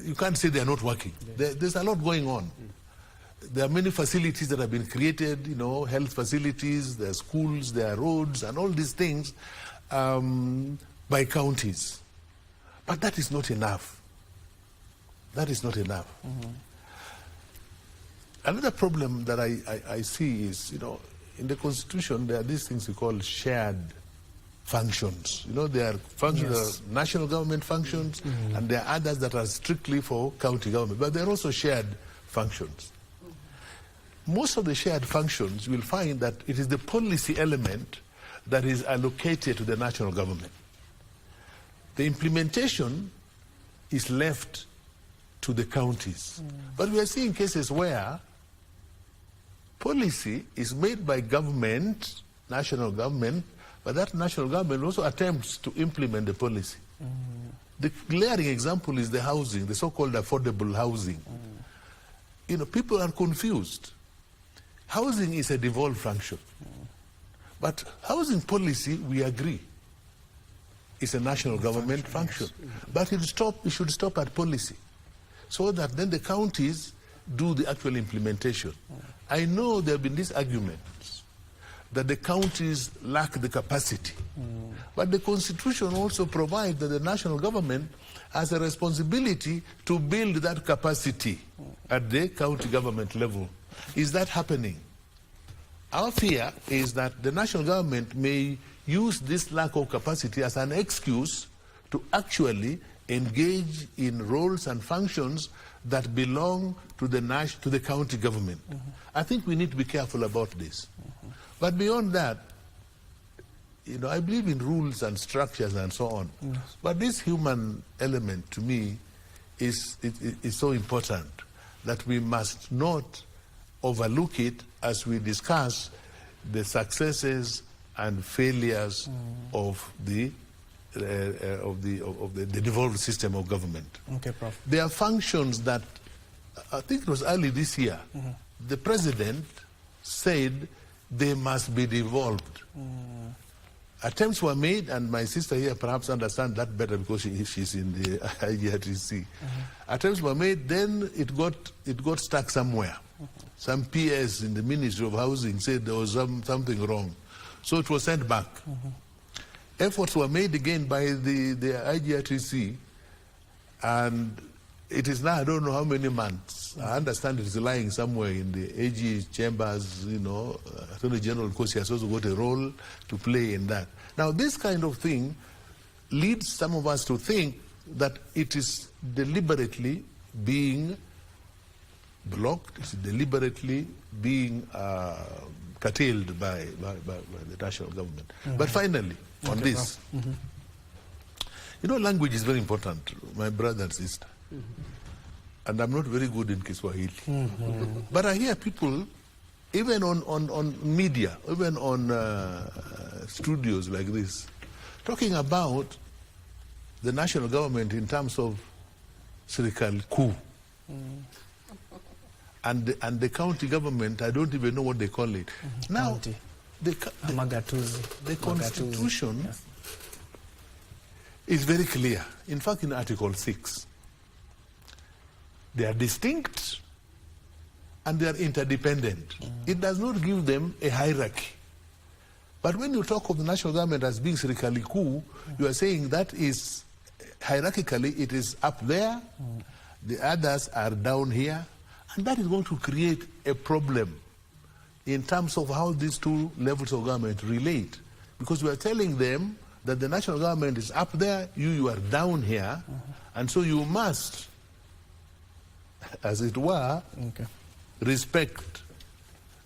You can't say they're not working. There's a lot going on. There are many facilities that have been created, you know, health facilities, there are schools, there are roads, and all these things by counties. But that is not enough. That is not enough. Another problem that I see is, you know, in the Constitution, there are these things we call shared functions. You know, there are functions, Yes. there are national government functions, and there are others that are strictly for county government, but there are also shared functions. Most of the shared functions, you will find that it is the policy element that is allocated to the national government. The implementation is left to the counties. But we are seeing cases where policy is made by government, national government, but that national government also attempts to implement the policy. The glaring example is the housing, the so-called affordable housing. You know, people are confused. Housing is a devolved function. But housing policy, we agree, is a national government function. But it should stop at policy, so that then the counties do the actual implementation. I know there have been these arguments that the counties lack the capacity. But the Constitution also provides that the national government has a responsibility to build that capacity at the county government level. Is that happening? Our fear is that the national government may use this lack of capacity as an excuse to actually engage in roles and functions that belong to the county government. I think we need to be careful about this. But beyond that, you know, I believe in rules and structures and so on. But this human element, to me, is so important that we must not overlook it as we discuss the successes and failures of the devolved system of government. Okay, Prof. There are functions that, I think it was early this year, the president said they must be devolved. Attempts were made, and my sister here perhaps understands that better because she's in the IGRTC. Attempts were made, then it got stuck somewhere. Some PS in the Ministry of Housing said there was something wrong. So it was sent back. Efforts were made again by the IGRTC, and it is now, I don't know how many months. I understand it is lying somewhere in the AG chambers, you know, Attorney General, because he has also got a role to play in that. Now, this kind of thing leads some of us to think that it is deliberately being blocked, it's deliberately being curtailed by the national government. But finally, on this, you know, language is very important, my brother and sister. And I'm not very good in Kiswahili. But I hear people, even on media, even on studios like this, talking about the national government in terms of Serikali Kuu. And the county government, I don't even know what they call it. Now, the Constitution is very clear. In fact, in Article 6, they are distinct and they are interdependent. It does not give them a hierarchy. But when you talk of the national government as being Serikali Kuu, you are saying that is, hierarchically, it is up there, the others are down here, and that is going to create a problem in terms of how these two levels of government relate. Because we are telling them that the national government is up there, you are down here, and so you must, as it were, respect.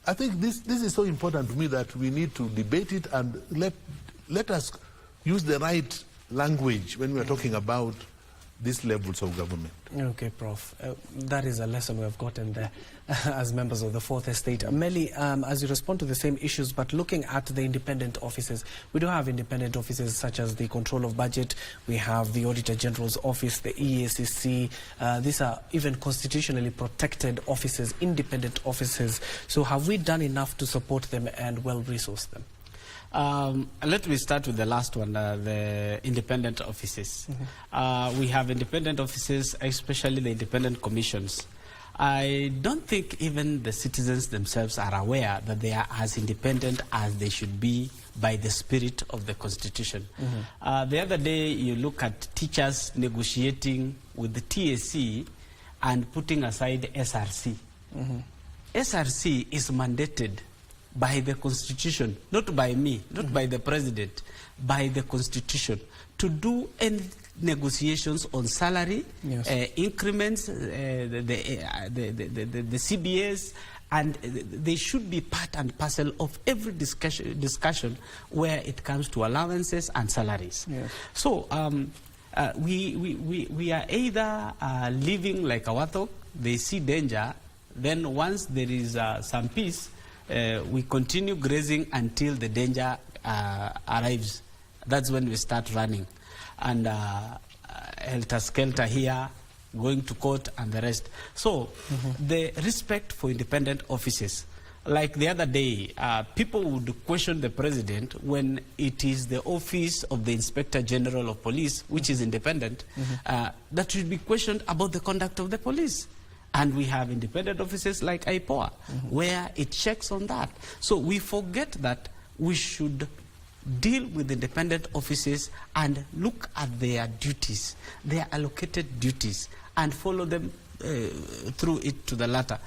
I think this is so important to me that we need to debate it and let us use the right language when we are talking about these levels of government. Okay, Prof. That is a lesson we have gotten there as members of the Fourth Estate. Melly, as you respond to the same issues, but looking at the independent offices, we do have independent offices such as the Control of Budget, we have the Auditor General's Office, the EACC. These are even constitutionally protected offices, independent offices. So have we done enough to support them and well-resource them? Let me start with the last one, the independent offices. We have independent offices, especially the independent commissions. I don't think even the citizens themselves are aware that they are as independent as they should be by the spirit of the Constitution. The other day, you look at teachers negotiating with the TSC and putting aside SRC. SRC is mandated by the Constitution, not by me, not by the President, by the Constitution, to do any negotiations on salary, increments, the CBS, and they should be part and parcel of every discussion where it comes to allowances and salaries. So we are either living like a warthog, they see danger, then once there is some peace, we continue grazing until the danger arrives. That's when we start running. And helter-skelter here, going to court and the rest. So the respect for independent offices. Like the other day, people would question the president when it is the office of the Inspector General of Police, which is independent, that should be questioned about the conduct of the police. And we have independent offices like IPOA, where it checks on that. So we forget that we should deal with independent offices and look at their duties, their allocated duties, and follow them through it to the latter.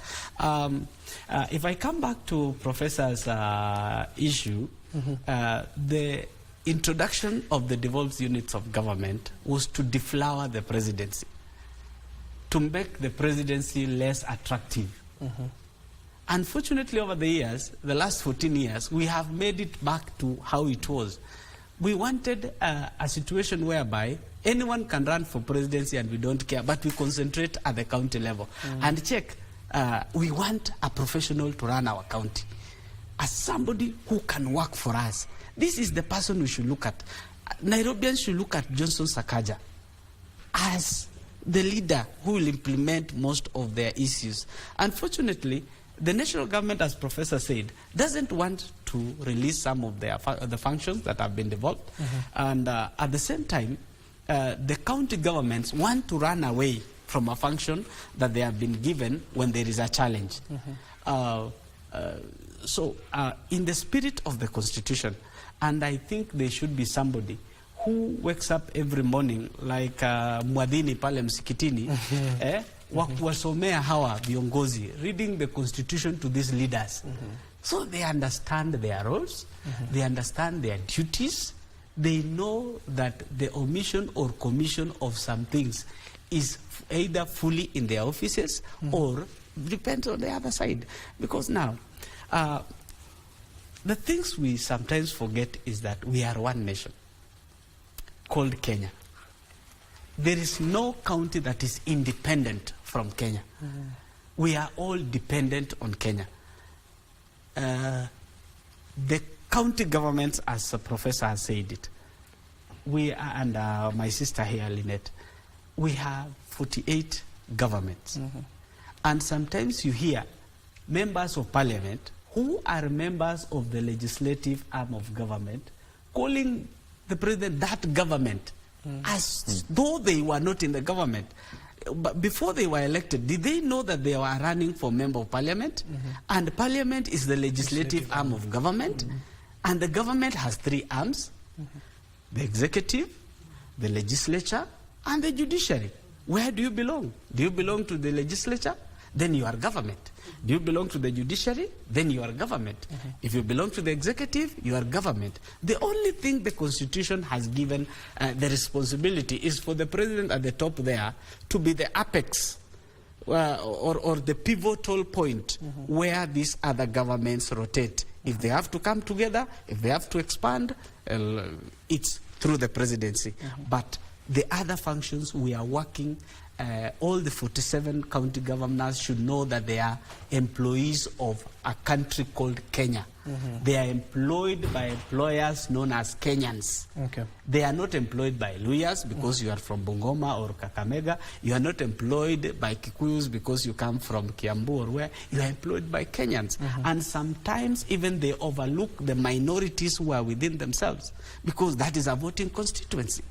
If I come back to Professor's issue, the introduction of the devolved units of government was to deflower the presidency, to make the presidency less attractive. Unfortunately, over the years, the last 14 years, we have made it back to how it was. We wanted a situation whereby anyone can run for presidency and we don't care, but we concentrate at the county level. And check, we want a professional to run our county, as somebody who can work for us. This is the person we should look at. Nairobians should look at Johnson Sakaja as the leader who will implement most of their issues. Unfortunately, the national government, as Professor said, doesn't want to release some of the functions that have been devolved. And at the same time, the county governments want to run away from a function that they have been given when there is a challenge. So in the spirit of the Constitution, and I think there should be somebody who wakes up every morning like Mwadhini pale msikitini, wasomea hawa viongozi, reading the Constitution to these leaders. So they understand their roles, they understand their duties, they know that the omission or commission of some things is either fully in their offices or depends on the other side. Because now, the things we sometimes forget is that we are one nation called Kenya. There is no county that is independent from Kenya. We are all dependent on Kenya. The county governments, as the professor has said it, we are, and my sister here, Lynette, we have 48 governments. And sometimes you hear members of parliament who are members of the legislative arm of government calling the president that government as though they were not in the government. But before they were elected, did they know that they were running for member of parliament? And parliament is the legislative arm of government. And the government has three arms: the executive, the legislature, and the judiciary. Where do you belong? Do you belong to the legislature? Then you are government. Do you belong to the judiciary? Then you are government. If you belong to the executive, you are government. The only thing the Constitution has given the responsibility is for the president at the top there to be the apex or the pivotal point where these other governments rotate. If they have to come together, if they have to expand, it's through the presidency. But the other functions, we are working. All the 47 county governors should know that they are employees of a country called Kenya. They are employed by employers known as Kenyans. They are not employed by Luyas because you are from Bungoma or Kakamega. You are not employed by Kikuyus because you come from Kiambu or where. You are employed by Kenyans. And sometimes even they overlook the minorities who are within themselves because that is a voting constituency.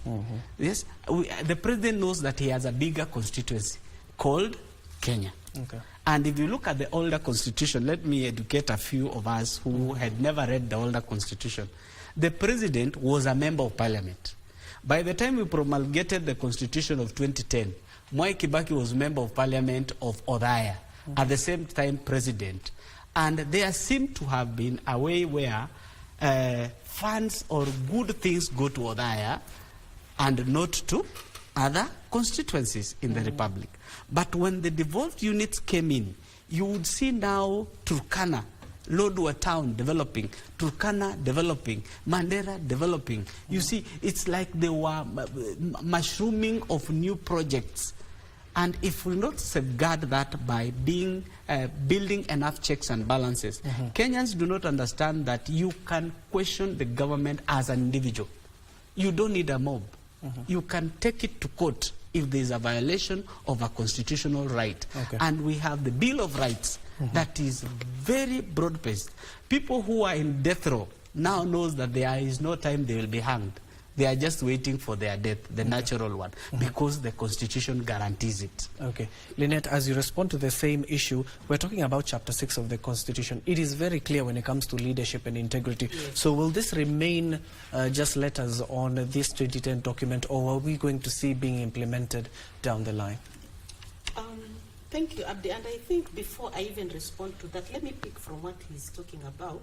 Yes, the president knows that he has a bigger constituency called Kenya. And if you look at the older constitution, let me educate a few of us who had never read the older constitution. The president was a member of parliament. By the time we promulgated the constitution of 2010, Mwai Kibaki was member of parliament of Othaya, at the same time president. And there seemed to have been a way where funds or good things go to Othaya and not to other constituencies in the republic. But when the devolved units came in, you would see now Turkana, Lodwar town developing, Turkana developing, Mandera developing. You see, it's like they were mushrooming of new projects. And if we not safeguard that by being building enough checks and balances, Kenyans do not understand that you can question the government as an individual. You don't need a mob. You can take it to court if there is a violation of a constitutional right. And we have the Bill of Rights that is very broad-based. People who are in death row now knows that there is no time they will be hanged. They are just waiting for their death, the natural one, because the Constitution guarantees it. Lynette, as you respond to the same issue, we're talking about Chapter 6 of the Constitution. It is very clear when it comes to leadership and integrity. So will this remain just letters on this 2010 document, or are we going to see being implemented down the line? Thank you, Abdi. And I think before I even respond to that, let me pick from what he's talking about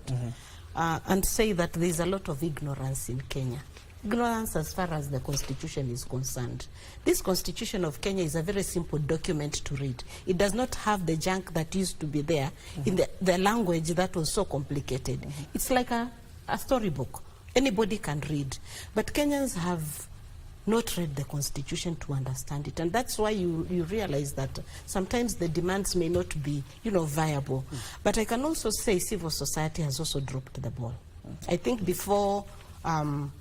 and say that there's a lot of ignorance in Kenya. Ignorance as far as the Constitution is concerned. This Constitution of Kenya is a very simple document to read. It does not have the junk that used to be there in the language that was so complicated. It's like a storybook. Anybody can read. But Kenyans have not read the Constitution to understand it. And that's why you realize that sometimes the demands may not be, viable. But I can also say civil society has also dropped the ball. I think before,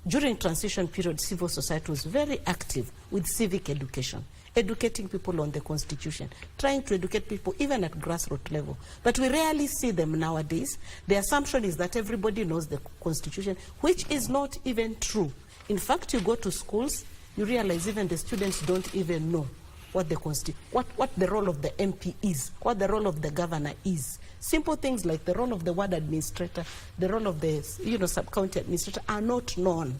during transition period, civil society was very active with civic education, educating people on the Constitution, trying to educate people even at grassroots level. But we rarely see them nowadays. The assumption is that everybody knows the Constitution, which is not even true. In fact, you go to schools, you realize even the students don't even know what the what the role of the MP is, what the role of the governor is. Simple things like the role of the ward administrator, the role of the sub-county administrator are not known.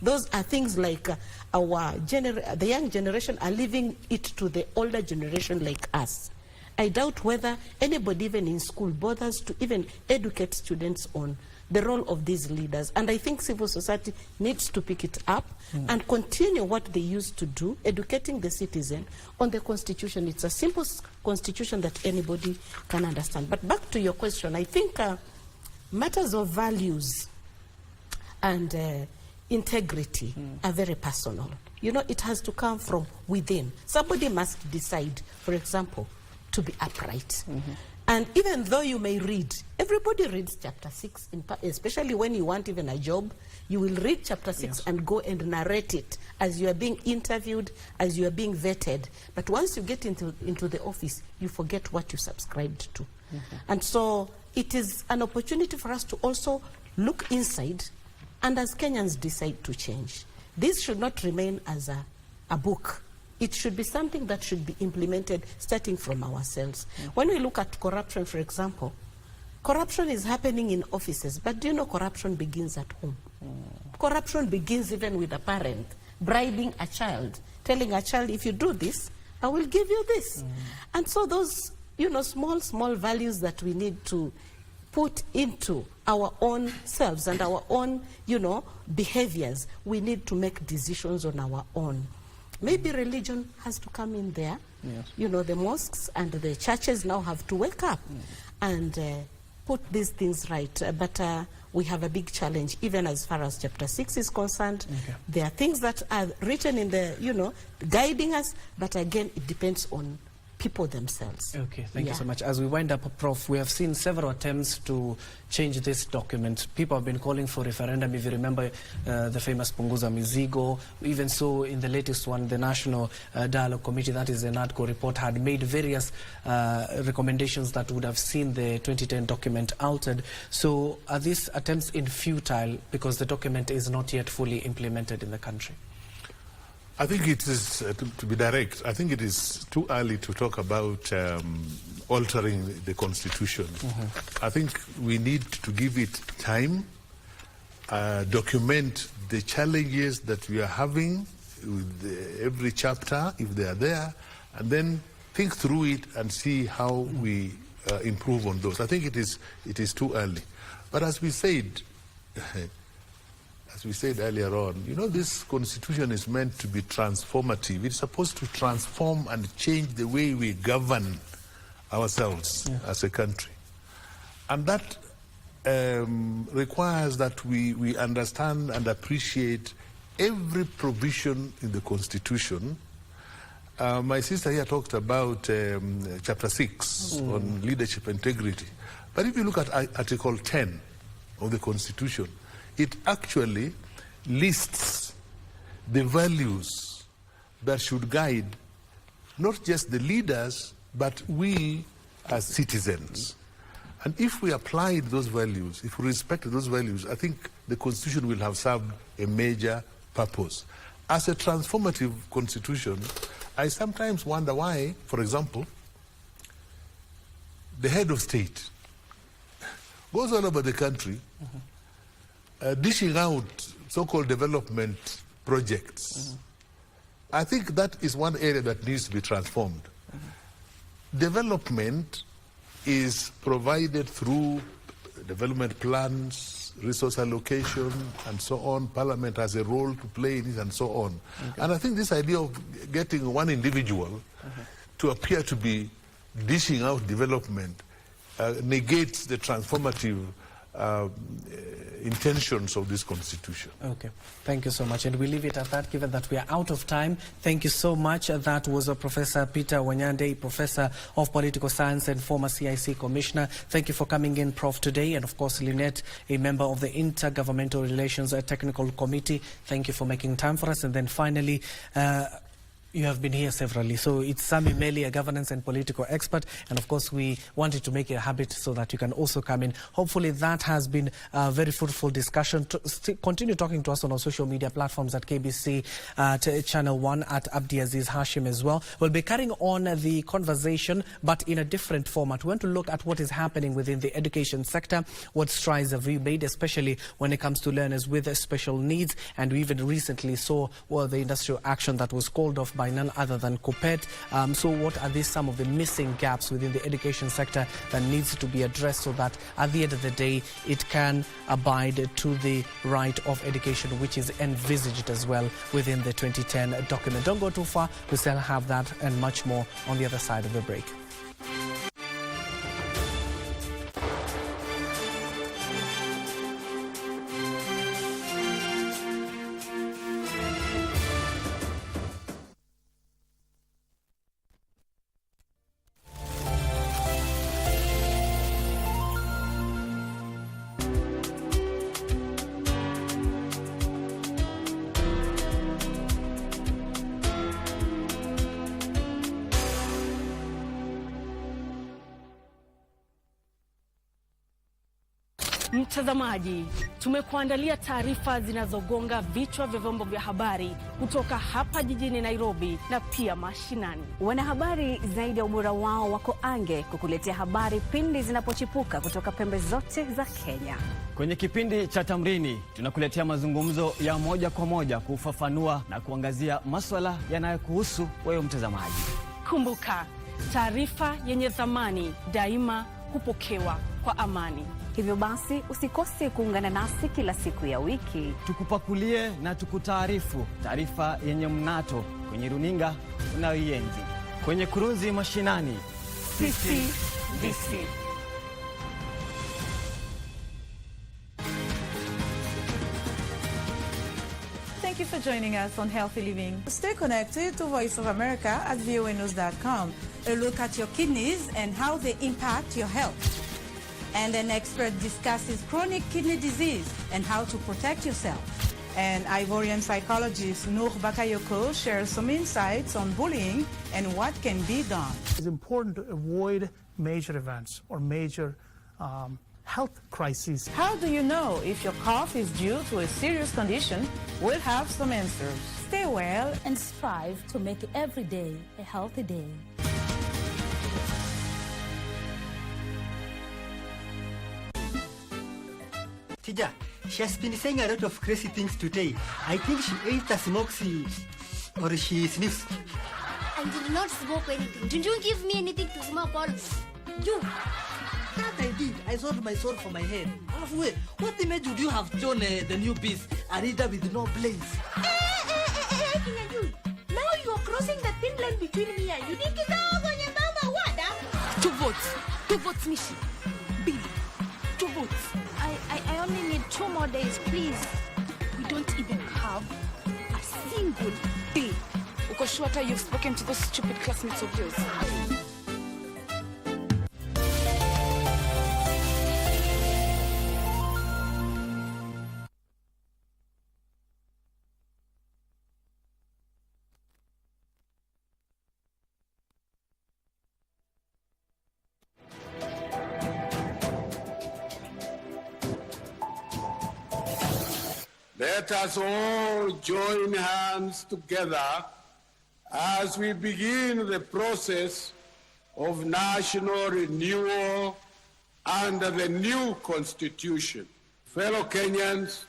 Those are things like the young generation are leaving it to the older generation like us. I doubt whether anybody even in school bothers to even educate students on the role of these leaders. And I think civil society needs to pick it up and continue what they used to do, educating the citizen on the Constitution. It's a simple Constitution that anybody can understand. But back to your question, I think matters of values and integrity are very personal. It has to come from within. Somebody must decide, for example, to be upright. And even though you may read, everybody reads chapter 6, especially when you want even a job, you will read chapter 6 and go and narrate it as you are being interviewed, as you are being vetted. But once you get into the office, you forget what you subscribed to. And so it is an opportunity for us to also look inside and as Kenyans decide to change. This should not remain as a book. It should be something that should be implemented starting from ourselves. When we look at corruption, for example, corruption is happening in offices, but do you know corruption begins at home? Corruption begins even with a parent, bribing a child, telling a child, if you do this, I will give you this. And so those, small values that we need to put into our own selves and our own, behaviors, we need to make decisions on our own. Maybe religion has to come in there. Yes. The mosques and the churches now have to wake up and put these things right. But we have a big challenge, even as far as chapter 6 is concerned. There are things that are written in the, guiding us, but again, it depends on people themselves. Okay, thank you so much. As we wind up, Prof, we have seen several attempts to change this document. People have been calling for referendum. If you remember the famous Punguza Mizigo, even so in the latest one, the National Dialogue Committee, that is the NADCO report, had made various recommendations that would have seen the 2010 document altered. So are these attempts futile because the document is not yet fully implemented in the country? I think it is, to be direct, I think it is too early to talk about altering the Constitution. I think we need to give it time, document the challenges that we are having with every chapter, if they are there, and then think through it and see how we improve on those. I think it is too early. But as we said earlier on, this Constitution is meant to be transformative. It's supposed to transform and change the way we govern ourselves as a country. And that requires that we understand and appreciate every provision in the Constitution. My sister here talked about chapter 6 on leadership integrity. But if you look at Article 10 of the Constitution, it actually lists the values that should guide not just the leaders, but we as citizens. And if we applied those values, if we respect those values, I think the Constitution will have served a major purpose. As a transformative Constitution, I sometimes wonder why, for example, the head of state goes all over the country dishing out so-called development projects. I think that is one area that needs to be transformed. development is provided through development plans, resource allocation, and so on. Parliament has a role to play in it, and so on. Okay. And I think this idea of getting one individual to appear to be dishing out development negates the transformative intentions of this constitution. Okay, thank you so much. And we leave it at that, given that we are out of time. Thank you so much. That was Professor Peter Wanyande, Professor of Political Science and former CIC Commissioner. Thank you for coming in, Prof, today. And of course, Lynette, a member of the Intergovernmental Relations Technical Committee. Thank you for making time for us. And then finally, you have been here severally. So it's Sami Meli, a governance and political expert. And of course, we wanted to make it a habit so that you can also come in. Hopefully that has been a very fruitful discussion. Continue talking to us on our social media platforms at KBC, Channel 1, at Abdiaziz, Hashim as well. We'll be carrying on the conversation, but in a different format. We want to look at what is happening within the education sector, what strides have we made, especially when it comes to learners with special needs. And we even recently saw the industrial action that was called off by none other than COPET. So what are these some of the missing gaps within the education sector that needs to be addressed so that at the end of the day it can abide to the right of education, which is envisaged as well within the 2010 document. Don't go too far. We still have that and much more on the other side of the break. Mtazamaji, tumekuandalia taarifa zinazogonga vichwa vya vyombo vya habari kutoka hapa jijini Nairobi na pia mashinani. Wanahabari zaidi ya ubora wao wako ange kukuletea habari pindi zinapochipuka kutoka pembe zote za Kenya. Kwenye kipindi cha Tamrini tunakuletea mazungumzo ya moja kwa moja kufafanua na kuangazia masuala yanayokuhusu wewe mtazamaji. Kumbuka, taarifa yenye thamani daima hupokewa kwa amani. Hivyo basi usikose kuungana nasi kila siku ya wiki. Tukupakulie na tukutaarifu taarifa yenye mnato kwenye runinga unayoienzi. Kwenye kurunzi mashinani, sisi DC. Thank you for joining us on Healthy Living. Stay connected to Voice of America at voanews.com. A look at your kidneys and how they impact your health. And an expert discusses chronic kidney disease and how to protect yourself. And Ivorian psychologist Noor Bakayoko shares some insights on bullying and what can be done. It's important to avoid major events or major health crises. How do you know if your cough is due to a serious condition? We'll have some answers. Stay well and strive to make every day a healthy day. Tija, she has been saying a lot of crazy things today. I think she ate a smoky or she sniffs. I did not smoke anything. Did you give me anything to smoke on? You. That I did. I sold my soul for my head. Halfway, what image would you have shown the new piece? A reader with no blaze. Now you are crossing the thin line between me and you. Two votes, Mishi. Billy, 2 votes. I only need 2 more days, please. We don't even have a single day. Ukoshwata, you've spoken to those stupid classmates of yours. Let us all join hands together as we begin the process of national renewal under the new Constitution. Fellow Kenyans,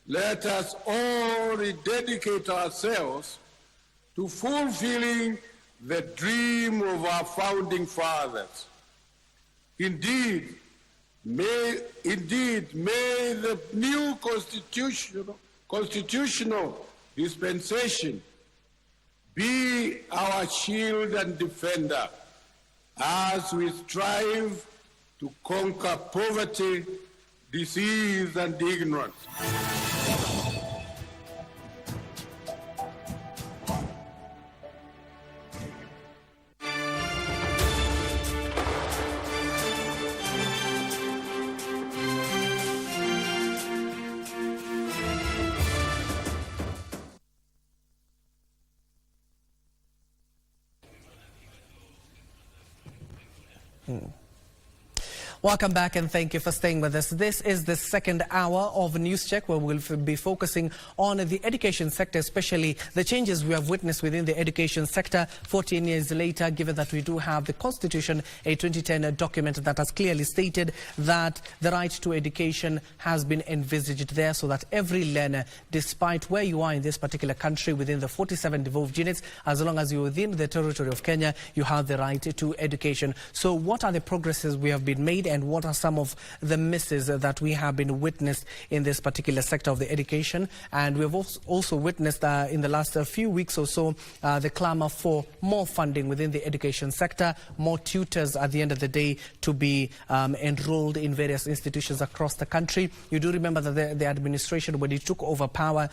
let us all rededicate ourselves to fulfilling the dream of our founding fathers. Indeed, may the new constitutional dispensation be our shield and defender as we strive to conquer poverty, disease, and ignorance. Welcome back and thank you for staying with us. This is the second hour of News Check, where we'll be focusing on the education sector, especially the changes we have witnessed within the education sector 14 years later, given that we do have the Constitution, a 2010 document that has clearly stated that the right to education has been envisaged there, so that every learner, despite where you are in this particular country, within the 47 devolved units, as long as you're within the territory of Kenya, you have the right to education. So what are the progresses we have been made, and what are some of the misses that we have been witnessed in this particular sector of the education? And we've also witnessed in the last few weeks or so the clamour for more funding within the education sector, more tutors at the end of the day to be enrolled in various institutions across the country. You do remember that the administration, when it took over power,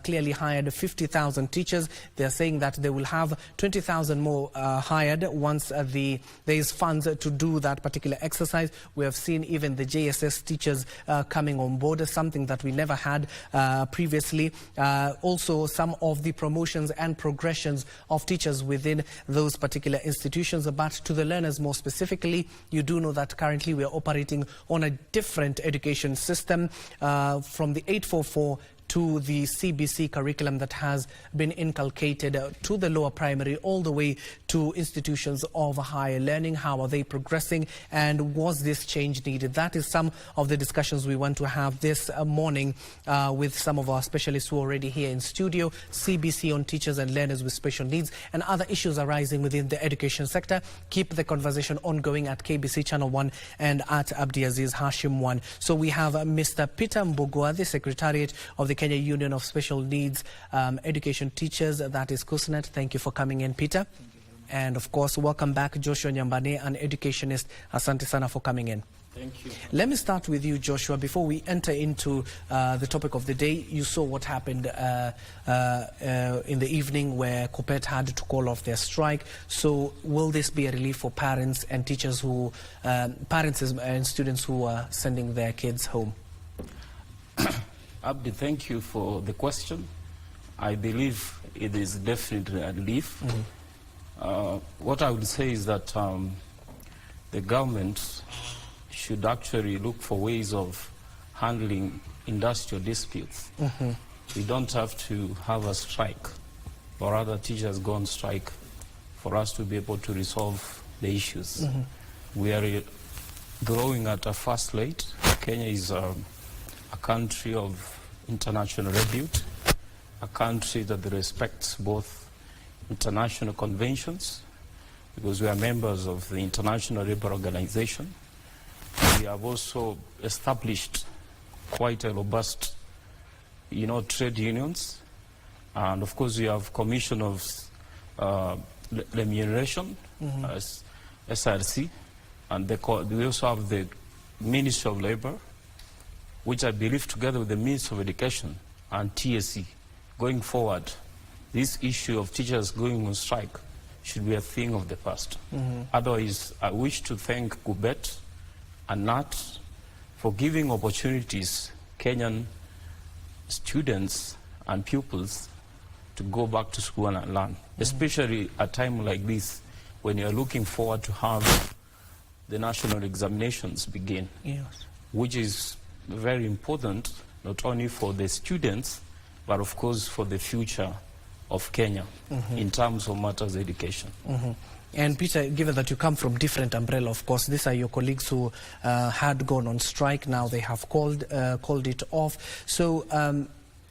clearly hired 50,000 teachers. They're saying that they will have 20,000 more hired once there is funds to do that particular exercise. We have seen even the JSS teachers coming on board, something that we never had previously. Also, some of the promotions and progressions of teachers within those particular institutions. But to the learners more specifically, you do know that currently we are operating on a different education system from the 844 to the KBC curriculum that has been inculcated to the lower primary all the way to institutions of higher learning. How are they progressing, and was this change needed? That is some of the discussions we want to have this morning with some of our specialists who are already here in studio. KBC on teachers and learners with special needs and other issues arising within the education sector. Keep the conversation ongoing at KBC Channel 1 and at Abdiaziz Hashim 1. So we have Mr. Peter Mbugua, the Secretariat of the Kenya Union of Special Needs Education Teachers, that is KUSNET. Thank you for coming in, Peter. And of course, welcome back, Joshua Nyambane, an educationist. Asante sana for coming in. Thank you. Let me start with you, Joshua. Before we enter into the topic of the day, you saw what happened in the evening where KUPPET had to call off their strike. So will this be a relief for parents and teachers who, parents and students who are sending their kids home? Abdi, thank you for the question. I believe it is definitely a relief. What I would say is that the government should actually look for ways of handling industrial disputes. We don't have to have a strike or other teachers go on strike for us to be able to resolve the issues. We are growing at a fast rate. Kenya is a country of international repute, a country that respects both international conventions, because we are members of the International Labour Organization. We have also established quite a robust, trade unions, and of course we have Commission of Remuneration, as SRC, and we also have the Ministry of Labour, which I believe together with the Ministry of Education and TSC, going forward, this issue of teachers going on strike should be a thing of the past. Otherwise, I wish to thank KUPPET and NAT for giving opportunities Kenyan students and pupils to go back to school and learn, especially at a time like this when you're looking forward to have the national examinations begin, which is very important, not only for the students, but of course for the future of Kenya in terms of matters of education. And Peter, given that you come from different umbrella, of course, these are your colleagues who had gone on strike. Now they have called it off. So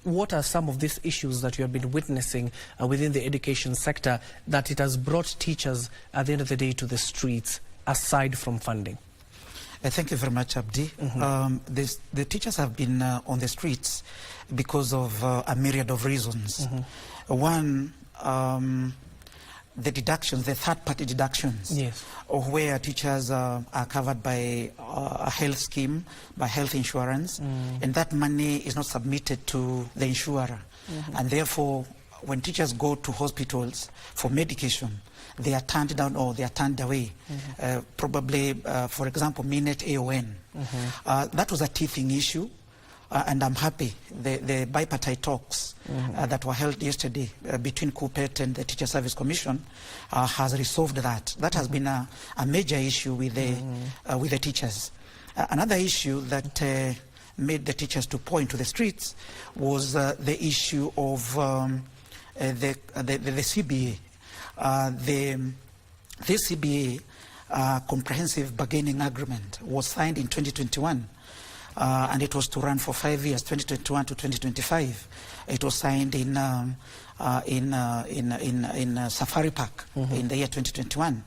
what are some of these issues that you have been witnessing within the education sector that it has brought teachers at the end of the day to the streets, aside from funding? Thank you very much, Abdi. The teachers have been on the streets because of a myriad of reasons. One, the deductions, the third-party deductions, yes, where teachers are covered by a health scheme, by health insurance, and that money is not submitted to the insurer. And therefore, when teachers go to hospitals for medication, they are turned down or they are turned away. Probably, for example, Minute AON. That was a teething issue. And I'm happy the bipartite talks that were held yesterday between KUPPET and the Teacher Service Commission has resolved that. That has been a major issue with the teachers. Another issue that made the teachers to point to the streets was the issue of the CBA. The CBA Comprehensive Bargaining Agreement was signed in 2021. And it was to run for 5 years, 2021 to 2025. It was signed in Safari Park in the year 2021.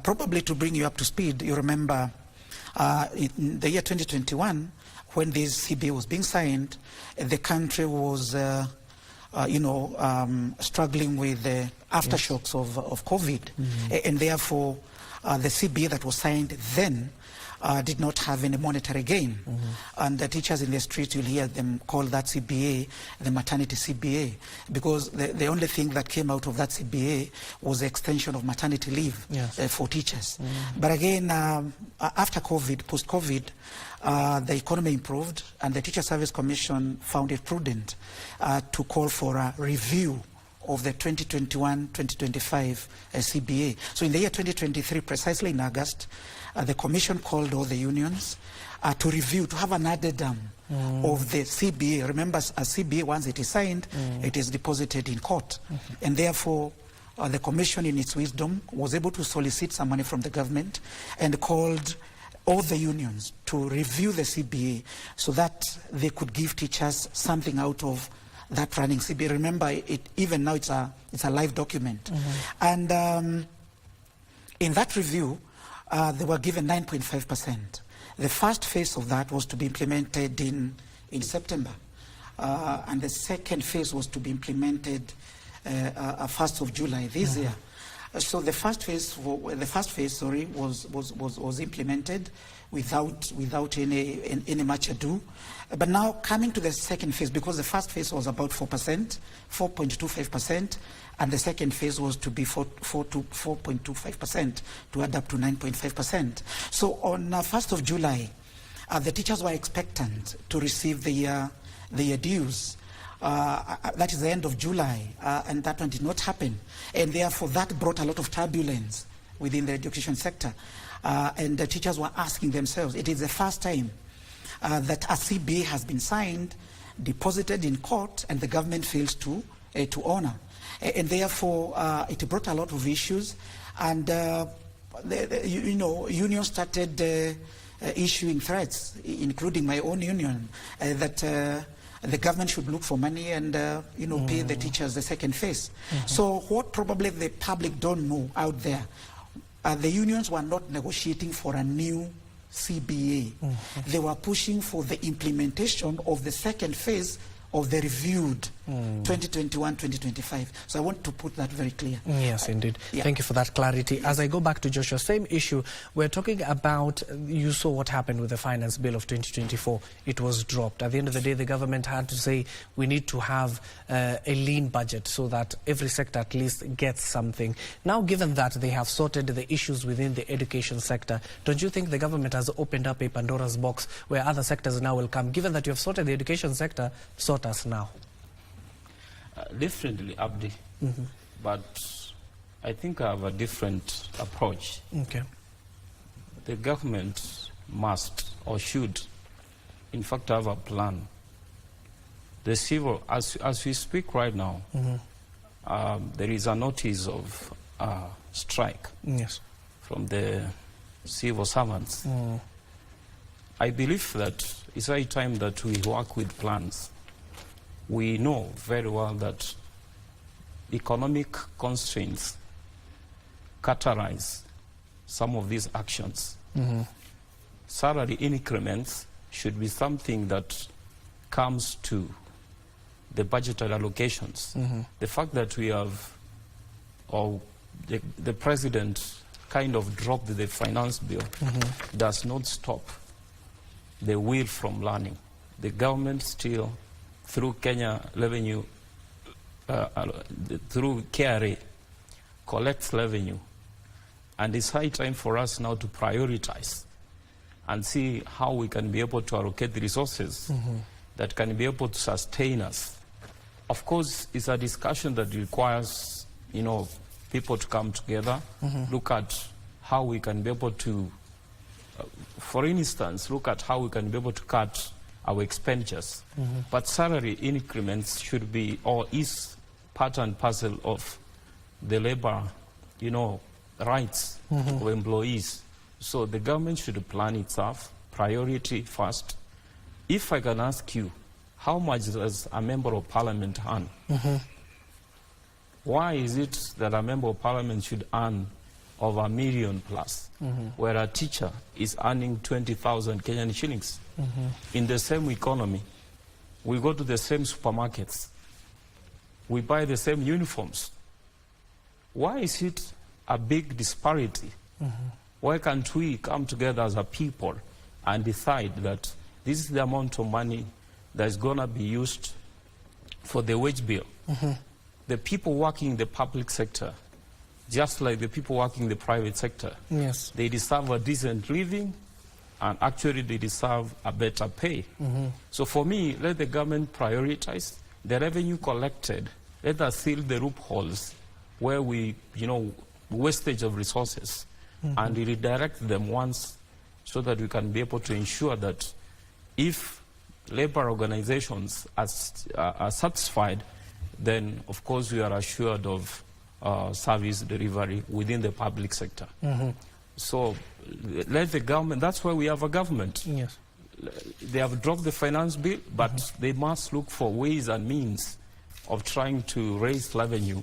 Probably to bring you up to speed, you remember in the year 2021, when this CBA was being signed, the country was, struggling with the aftershocks of COVID, and therefore the CBA that was signed then did not have any monetary gain. And the teachers in the streets, you'll hear them call that CBA the maternity CBA, because the only thing that came out of that CBA was the extension of maternity leave for teachers. But again, after COVID, post-COVID, the economy improved, and the Teacher Service Commission found it prudent to call for a review of the 2021-2025 CBA. So in the year 2023, precisely in August, the Commission called all the unions to review, to have an addendum of the CBA. Remember, a CBA, once it is signed, it is deposited in court. And therefore, the Commission, in its wisdom, was able to solicit some money from the government and called all the unions to review the CBA so that they could give teachers something out of that running CBA. Remember, even now it's a live document. And in that review, they were given 9.5%. The first phase of that was to be implemented in September, and the second phase was to be implemented 1st of July this year. So the first phase, was implemented without any much ado. But now coming to the second phase, because the first phase was about 4%, 4.25%, and the second phase was to be 4.25% to add up to 9.5%. So on 1st of July, the teachers were expectant to receive the dues. That is the end of July, and that one did not happen. And therefore, that brought a lot of turbulence within the education sector. And the teachers were asking themselves, it is the first time that a CBA has been signed, deposited in court, and the government fails to honor. And therefore, it brought a lot of issues. And, unions started issuing threats, including my own union, that the government should look for money and pay the teachers the second phase. So what probably the public don't know out there, the unions were not negotiating for a new CBA. They were pushing for the implementation of the second phase of the reviewed 2021-2025. So I want to put that very clear. Yes, indeed. Thank you for that clarity. As I go back to Joshua, same issue. We're talking about, you saw what happened with the finance bill of 2024. It was dropped. At the end of the day, the government had to say we need to have a lean budget so that every sector at least gets something. Now, given that they have sorted the issues within the education sector, don't you think the government has opened up a Pandora's box where other sectors now will come? Given that you have sorted the education sector, sort us now. Differently, Abdi, but I think I have a different approach. Okay. The government must or should, in fact, have a plan. The civil, as we speak right now, there is a notice of strike from the civil servants. I believe that it's high time that we work with plans. we know very well that economic constraints characterize some of these actions. Salary increments should be something that comes to the budgetary allocations. The fact that we have, or the president kind of dropped the finance bill does not stop the will from learning. The government still, through Kenya Revenue, through KRA, collects revenue. And it's high time for us now to prioritize and see how we can be able to allocate the resources that can be able to sustain us. Of course, it's a discussion that requires, people to come together, look at how we can be able to, for instance, look at how we can be able to cut our expenditures. But salary increments should be, or is part and parcel of the labor, rights of employees. So the government should plan itself, priority first. If I can ask you, how much does a member of parliament earn? Why is it that a member of parliament should earn over $1 million plus, where a teacher is earning 20,000 Kenyan shillings? In the same economy, we go to the same supermarkets, we buy the same uniforms. Why is it a big disparity? Why can't we come together as a people and decide that this is the amount of money that is going to be used for the wage bill? The people working in the public sector, just like the people working in the private sector, they deserve a decent living, and actually they deserve a better pay. So for me, let the government prioritize the revenue collected. Let us seal the loopholes where we, wastage of resources, and redirect them once, so that we can be able to ensure that if labor organizations are satisfied, then of course we are assured of service delivery within the public sector. So let the government, that's why we have a government. They have dropped the finance bill, but they must look for ways and means of trying to raise revenue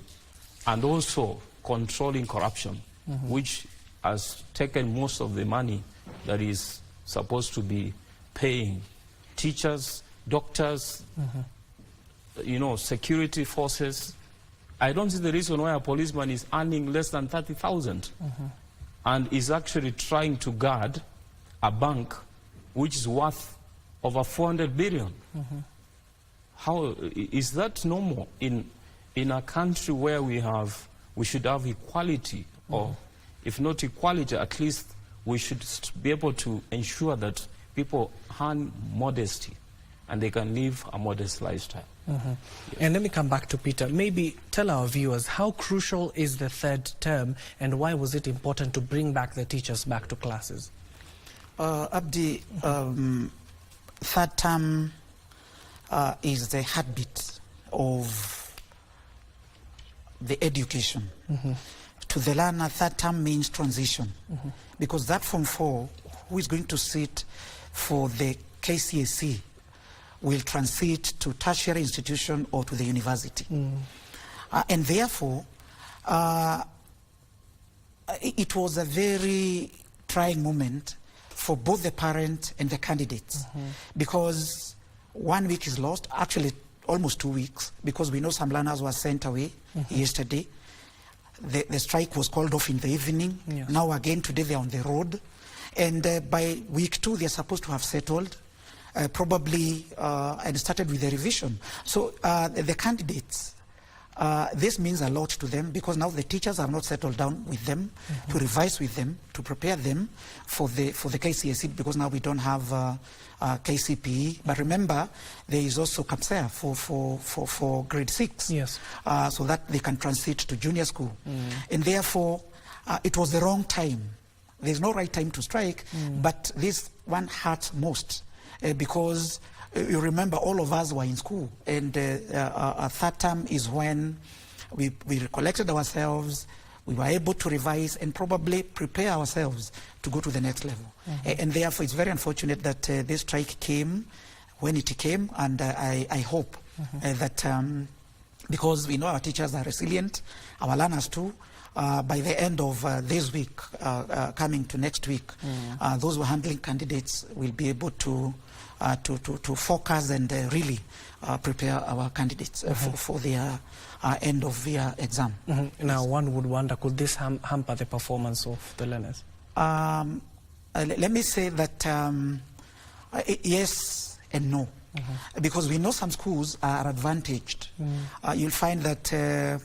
and also controlling corruption, which has taken most of the money that is supposed to be paying teachers, doctors, security forces. I don't see the reason why a policeman is earning less than 30,000 and is actually trying to guard a bank which is worth over 400 billion. How is that normal in a country where we should have equality, or if not equality, at least we should be able to ensure that people earn modesty and they can live a modest lifestyle. And let me come back to Peter. Maybe tell our viewers, how crucial is the third term, and why was it important to bring back the teachers back to classes? Abdi, third term is the heartbeat of the education. To the learner, third term means transition, because that Form 4, who is going to sit for the KCSE, will transit to tertiary institution or to the university. And therefore, it was a very trying moment for both the parent and the candidates, because 1 week is lost, actually almost 2 weeks, because we know some learners were sent away yesterday. The strike was called off in the evening. Now again today they're on the road, and by week 2 they're supposed to have settled, probably and started with the revision. So the candidates, this means a lot to them, because now the teachers are not settled down with them to revise with them, to prepare them for the KCSE, because now we don't have KCPE. But remember, there is also CAPSEA for grade 6, so that they can transit to junior school. And therefore, it was the wrong time. There's no right time to strike, but this one hurts most, because you remember all of us were in school, and our third term is when we recollected ourselves, we were able to revise and probably prepare ourselves to go to the next level. And therefore it's very unfortunate that this strike came when it came, and I hope that because we know our teachers are resilient, our learners too, by the end of this week, coming to next week, those who are handling candidates will be able to focus and really prepare our candidates for their end of year exam. Now, one would wonder, could this hamper the performance of the learners? Let me say that yes and no. Because we know some schools are advantaged. You'll find that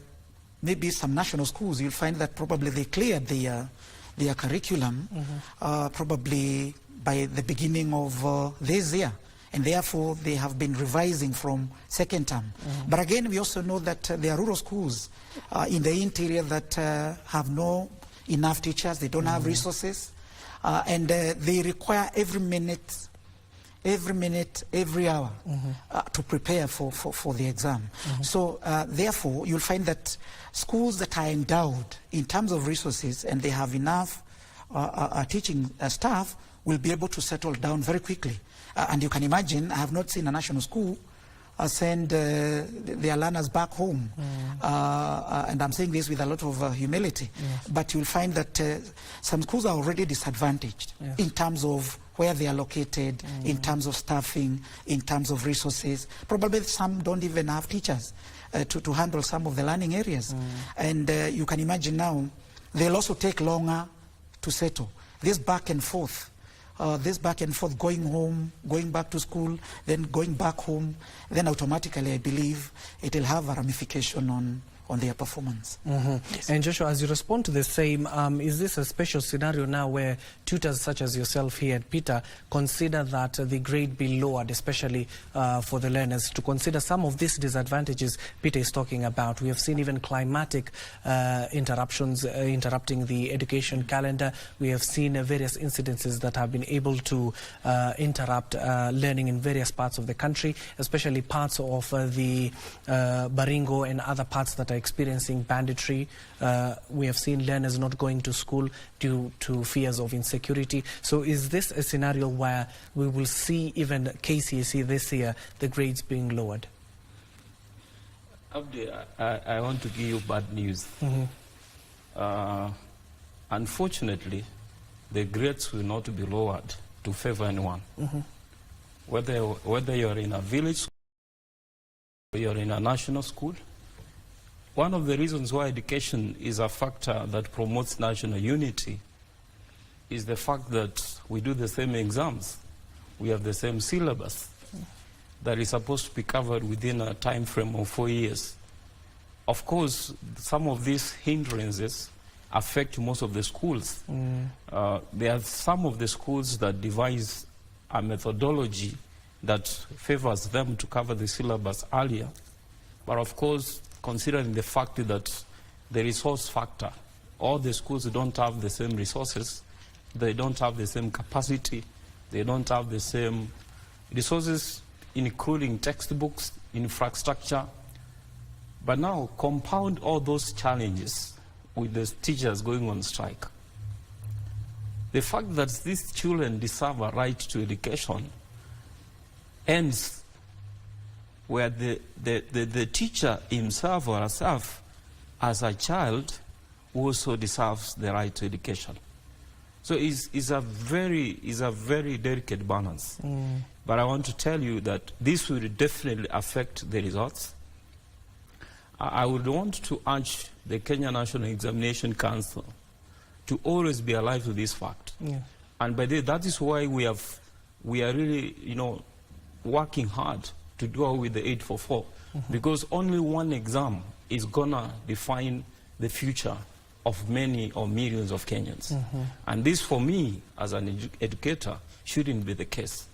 maybe some national schools, you'll find that probably they cleared their curriculum probably by the beginning of this year, and therefore they have been revising from second term. But again, we also know that there are rural schools in the interior that have no enough teachers, they don't have resources, and they require every minute, every hour to prepare for the exam. So therefore, you'll find that schools that are endowed in terms of resources and they have enough teaching staff will be able to settle down very quickly. And you can imagine, I have not seen a national school send their learners back home. And I'm saying this with a lot of humility. But you'll find that some schools are already disadvantaged in terms of where they are located, in terms of staffing, in terms of resources. Probably some don't even have teachers to handle some of the learning areas. And you can imagine now, they'll also take longer to settle. This back and forth, going home, going back to school, then going back home, then automatically I believe it will have a ramification on their performance. Yes. And Joshua, as you respond to the same, is this a special scenario now where tutors such as yourself here at Peter consider that the grade be lowered, especially for the learners, to consider some of these disadvantages Peter is talking about? We have seen even climatic interruptions interrupting the education calendar. We have seen various incidences that have been able to interrupt learning in various parts of the country, especially parts of the Baringo and other parts that are experiencing banditry. We have seen learners not going to school due to fears of insecurity. So is this a scenario where we will see even KCSE this year, the grades being lowered? Abdi, I want to give you bad news. Unfortunately, the grades will not be lowered to favor anyone. Whether you're in a village school or you're in a national school, one of the reasons why education is a factor that promotes national unity is the fact that we do the same exams. We have the same syllabus that is supposed to be covered within a time frame of 4 years. Of course, some of these hindrances affect most of the schools. There are some of the schools that devise a methodology that favors them to cover the syllabus earlier. But of course, considering the fact that the resource factor, all the schools don't have the same resources, they don't have the same capacity, they don't have the same resources, including textbooks, infrastructure. But now, compound all those challenges with the teachers going on strike. The fact that these children deserve a right to education ends where the teacher himself or herself, as a child, also deserves the right to education. So it's a very delicate balance. But I want to tell you that this will definitely affect the results. I would want to urge the Kenya National Examination Council to always be alive to this fact. And by that is why we are really, working hard to do with the 844, because only one exam is gonna define the future of many or millions of Kenyans. And this, for me, as an educator, shouldn't be the case.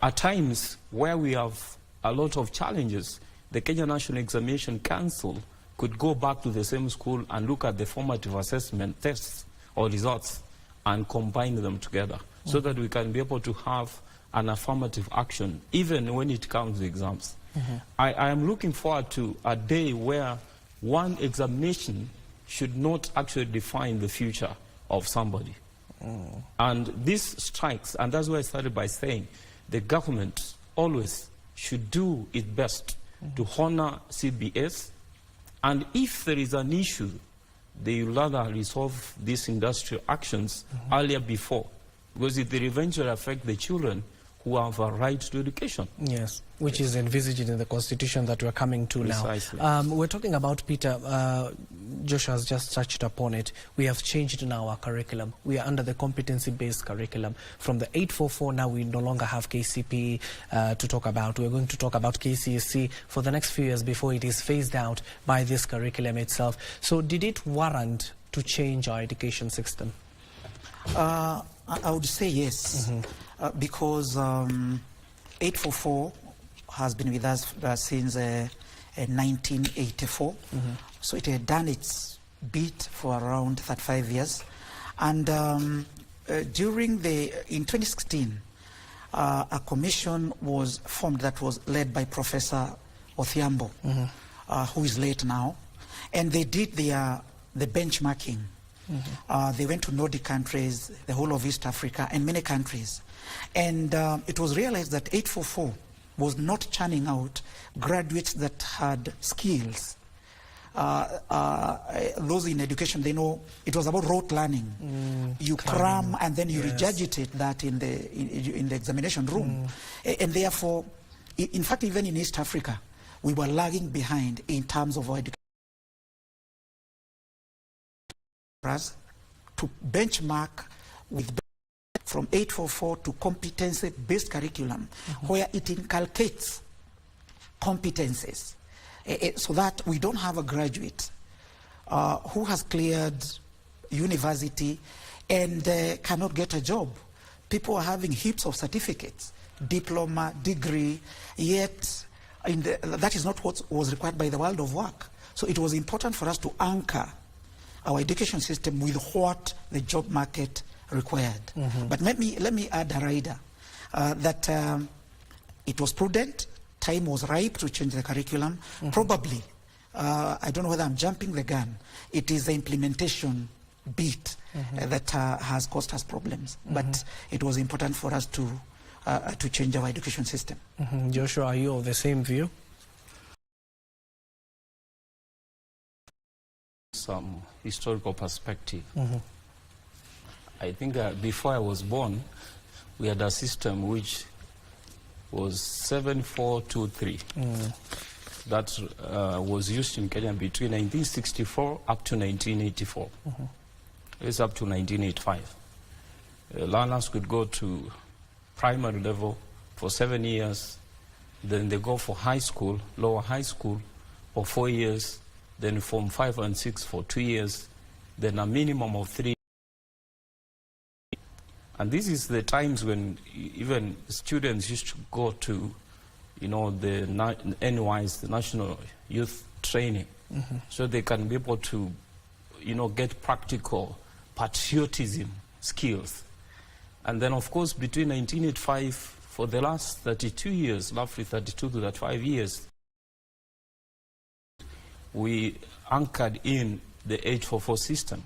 At times, where we have a lot of challenges, the Kenya National Examination Council could go back to the same school and look at the formative assessment tests or results and combine them together so that we can be able to have an affirmative action, even when it comes to exams. I am looking forward to a day where one examination should not actually define the future of somebody. And this strikes, and that's why I started by saying, the government always should do its best to honor CBS, and if there is an issue, they will rather resolve these industrial actions earlier before, because it will eventually affect the children who have a right to education. Yes, which is envisaged in the constitution that we're coming to Precisely. now. We're talking about, Peter, Joshua has just touched upon it. We have changed now our curriculum. We are under the competency-based curriculum. From the 844 now we no longer have KCPE to talk about. We're going to talk about KCSE for the next few years before it is phased out by this curriculum itself. So did it warrant to change our education system? I would say yes, because 844 has been with us since 1984. So it had done its bit for around 35 years. And in 2016, a commission was formed that was led by Professor Othiambo, who is late now. And they did the benchmarking. They went to Nordic countries, the whole of East Africa, and many countries. And it was realized that 844 was not churning out graduates that had skills. Those in education, they know it was about rote learning. You cram and then you regurgitate that in the examination room. And therefore, in fact, even in East Africa, we were lagging behind in terms of our education. To benchmark with from 844 to competency-based curriculum, where it inculcates competences, so that we don't have a graduate who has cleared university and cannot get a job. People are having heaps of certificates, diploma, degree, yet that is not what was required by the world of work. So it was important for us to anchor our education system with what the job market required. But let me add a rider, that it was prudent, time was ripe to change the curriculum. Probably, I don't know whether I'm jumping the gun, it is the implementation bit that has caused us problems. But it was important for us to change our education system. Joshua, are you of the same view? Some historical perspective. I think before I was born, we had a system which was 7423. That was used in Kenya between 1964 up to 1984. It's up to 1985. Learners could go to primary level for 7 years, then they go for high school, lower high school, for 4 years, then Form 5 and 6 for 2 years, then a minimum of 3. And this is the times when even students used to go to, the NYs, the National Youth Training, so they can be able to, get practical patriotism skills. And then, of course, between 1985, for the last 32 years, roughly 32 to 35 years, we anchored in the 844 system,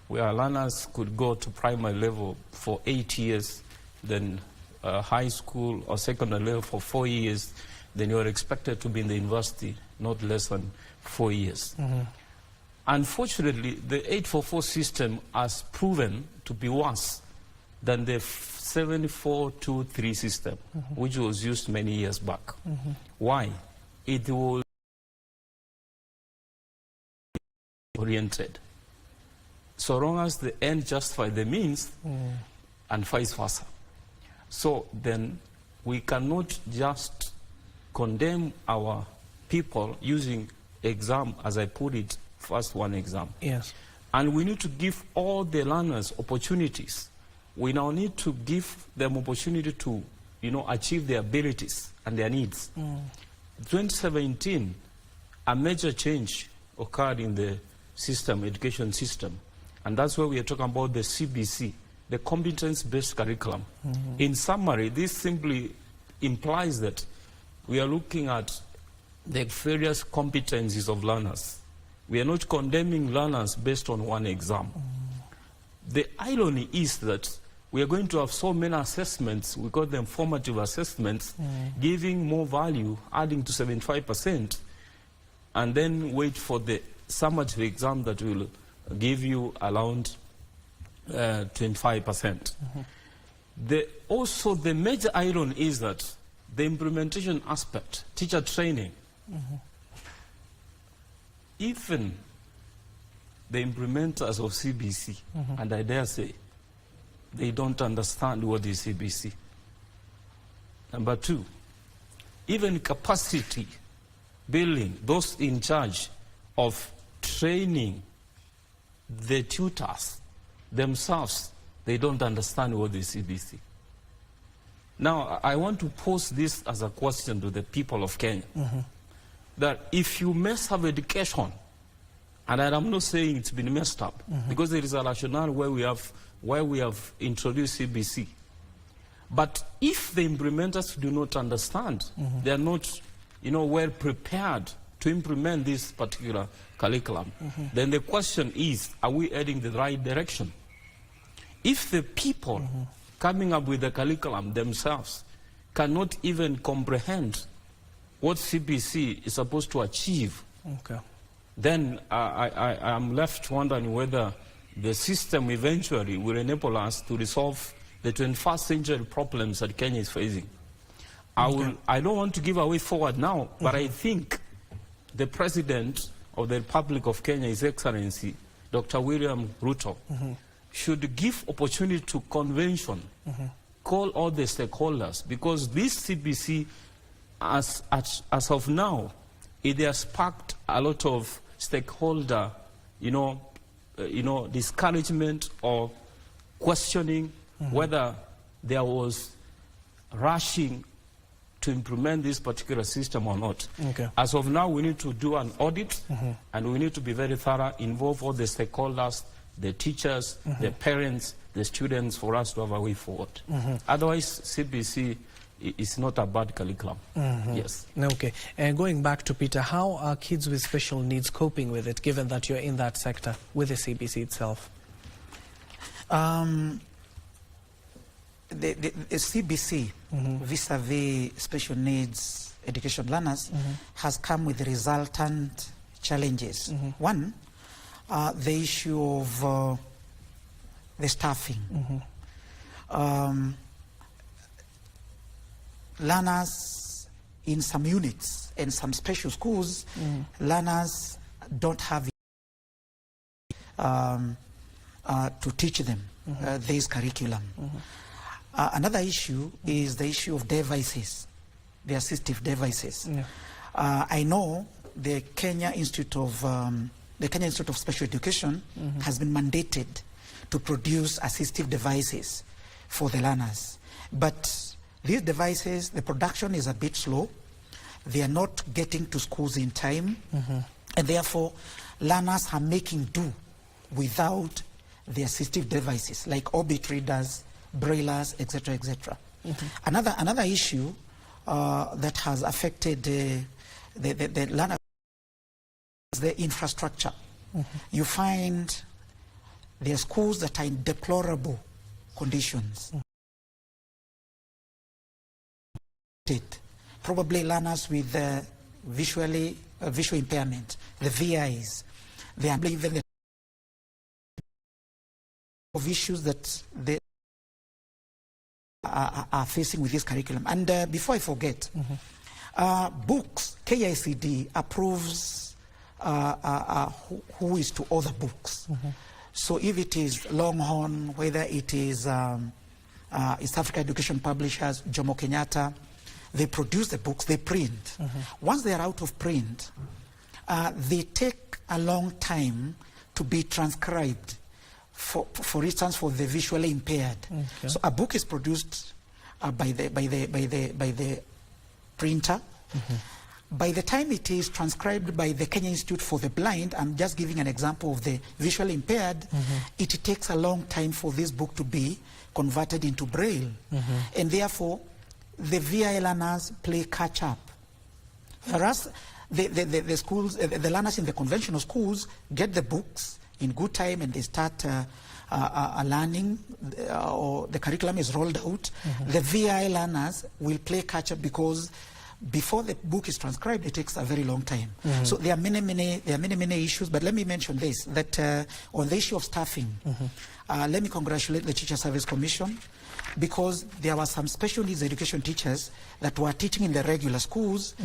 where learners could go to primary level for 8 years, then high school or secondary level for 4 years, then you're expected to be in the university not less than 4 years. Unfortunately, the 844 system has proven to be worse than the 7423 system, which was used many years back. Why? It was oriented. So long as the end justifies the means, and vice versa. So then we cannot just condemn our people using exam, as I put it, first one exam. Yes. And we need to give all the learners opportunities. We now need to give them opportunity to, achieve their abilities and their needs. 2017, a major change occurred in the system, education system. And that's where we are talking about the CBC, the competence-based curriculum. In summary, this simply implies that we are looking at the various competencies of learners. We are not condemning learners based on one exam. The irony is that we are going to have so many assessments, we call them formative assessments, giving more value, adding to 75%, and then wait for the summative exam that will give you around 25%. Also, the major iron is that the implementation aspect, teacher training, even the implementers of CBC, and I dare say, they don't understand what is CBC. Number two, even capacity building, those in charge of training the tutors themselves, they don't understand what is CBC. Now, I want to pose this as a question to the people of Kenya, that if you mess up education, and I'm not saying it's been messed up, because there is a rationale where we have introduced CBC. But if the implementers do not understand, they are not, well prepared to implement this particular curriculum, then the question is, are we heading the right direction? If the people coming up with the curriculum themselves cannot even comprehend what CBC is supposed to achieve, then I am left wondering whether the system eventually will enable us to resolve the 21st century problems that Kenya is facing. I don't want to give a way forward now, but I think the President of the Republic of Kenya, His Excellency, Dr. William Ruto, should give opportunity to convention, call all the stakeholders, because this CBC, as of now, it has sparked a lot of stakeholder, discouragement or questioning whether there was rushing to implement this particular system or not. As of now, we need to do an audit, and we need to be very thorough, involve all the stakeholders, the teachers, the parents, the students, for us to have a way forward. Otherwise, CBC is not a bad curriculum. Yes. Okay. And going back to Peter, how are kids with special needs coping with it, given that you're in that sector with the CBC itself? The CBC, vis-a-vis special needs education learners, has come with resultant challenges. One, the issue of the staffing. Learners in some units and some special schools, learners don't have to teach them this curriculum. Another issue is the issue of devices, the assistive devices. I know the Kenya Institute of Special Education has been mandated to produce assistive devices for the learners. But these devices, the production is a bit slow. They are not getting to schools in time. And therefore, learners are making do without the assistive devices, like orbit readers, braillers, etc., etc. Another issue that has affected the learner is the infrastructure. You find there are schools that are in deplorable conditions. Probably learners with visual impairment, the VIs, they are even the of issues that they are facing with this curriculum. And before I forget, books, KICD approves who is to order books. So if it is Longhorn, whether it is East Africa Education Publishers, Jomo Kenyatta, they produce the books, they print. Once they are out of print, they take a long time to be transcribed. For instance, for the visually impaired. So a book is produced by the printer. By the time it is transcribed by the Kenya Institute for the Blind, I'm just giving an example of the visually impaired, it takes a long time for this book to be converted into Braille. And therefore, the VI learners play catch up. Whereas the schools, the learners in the conventional schools get the books in good time, and they start are learning or the curriculum is rolled out, the VI learners will play catch up because before the book is transcribed, it takes a very long time. So there are many issues, but let me mention this, that on the issue of staffing, let me congratulate the Teacher Service Commission, because there were some special needs education teachers that were teaching in the regular schools,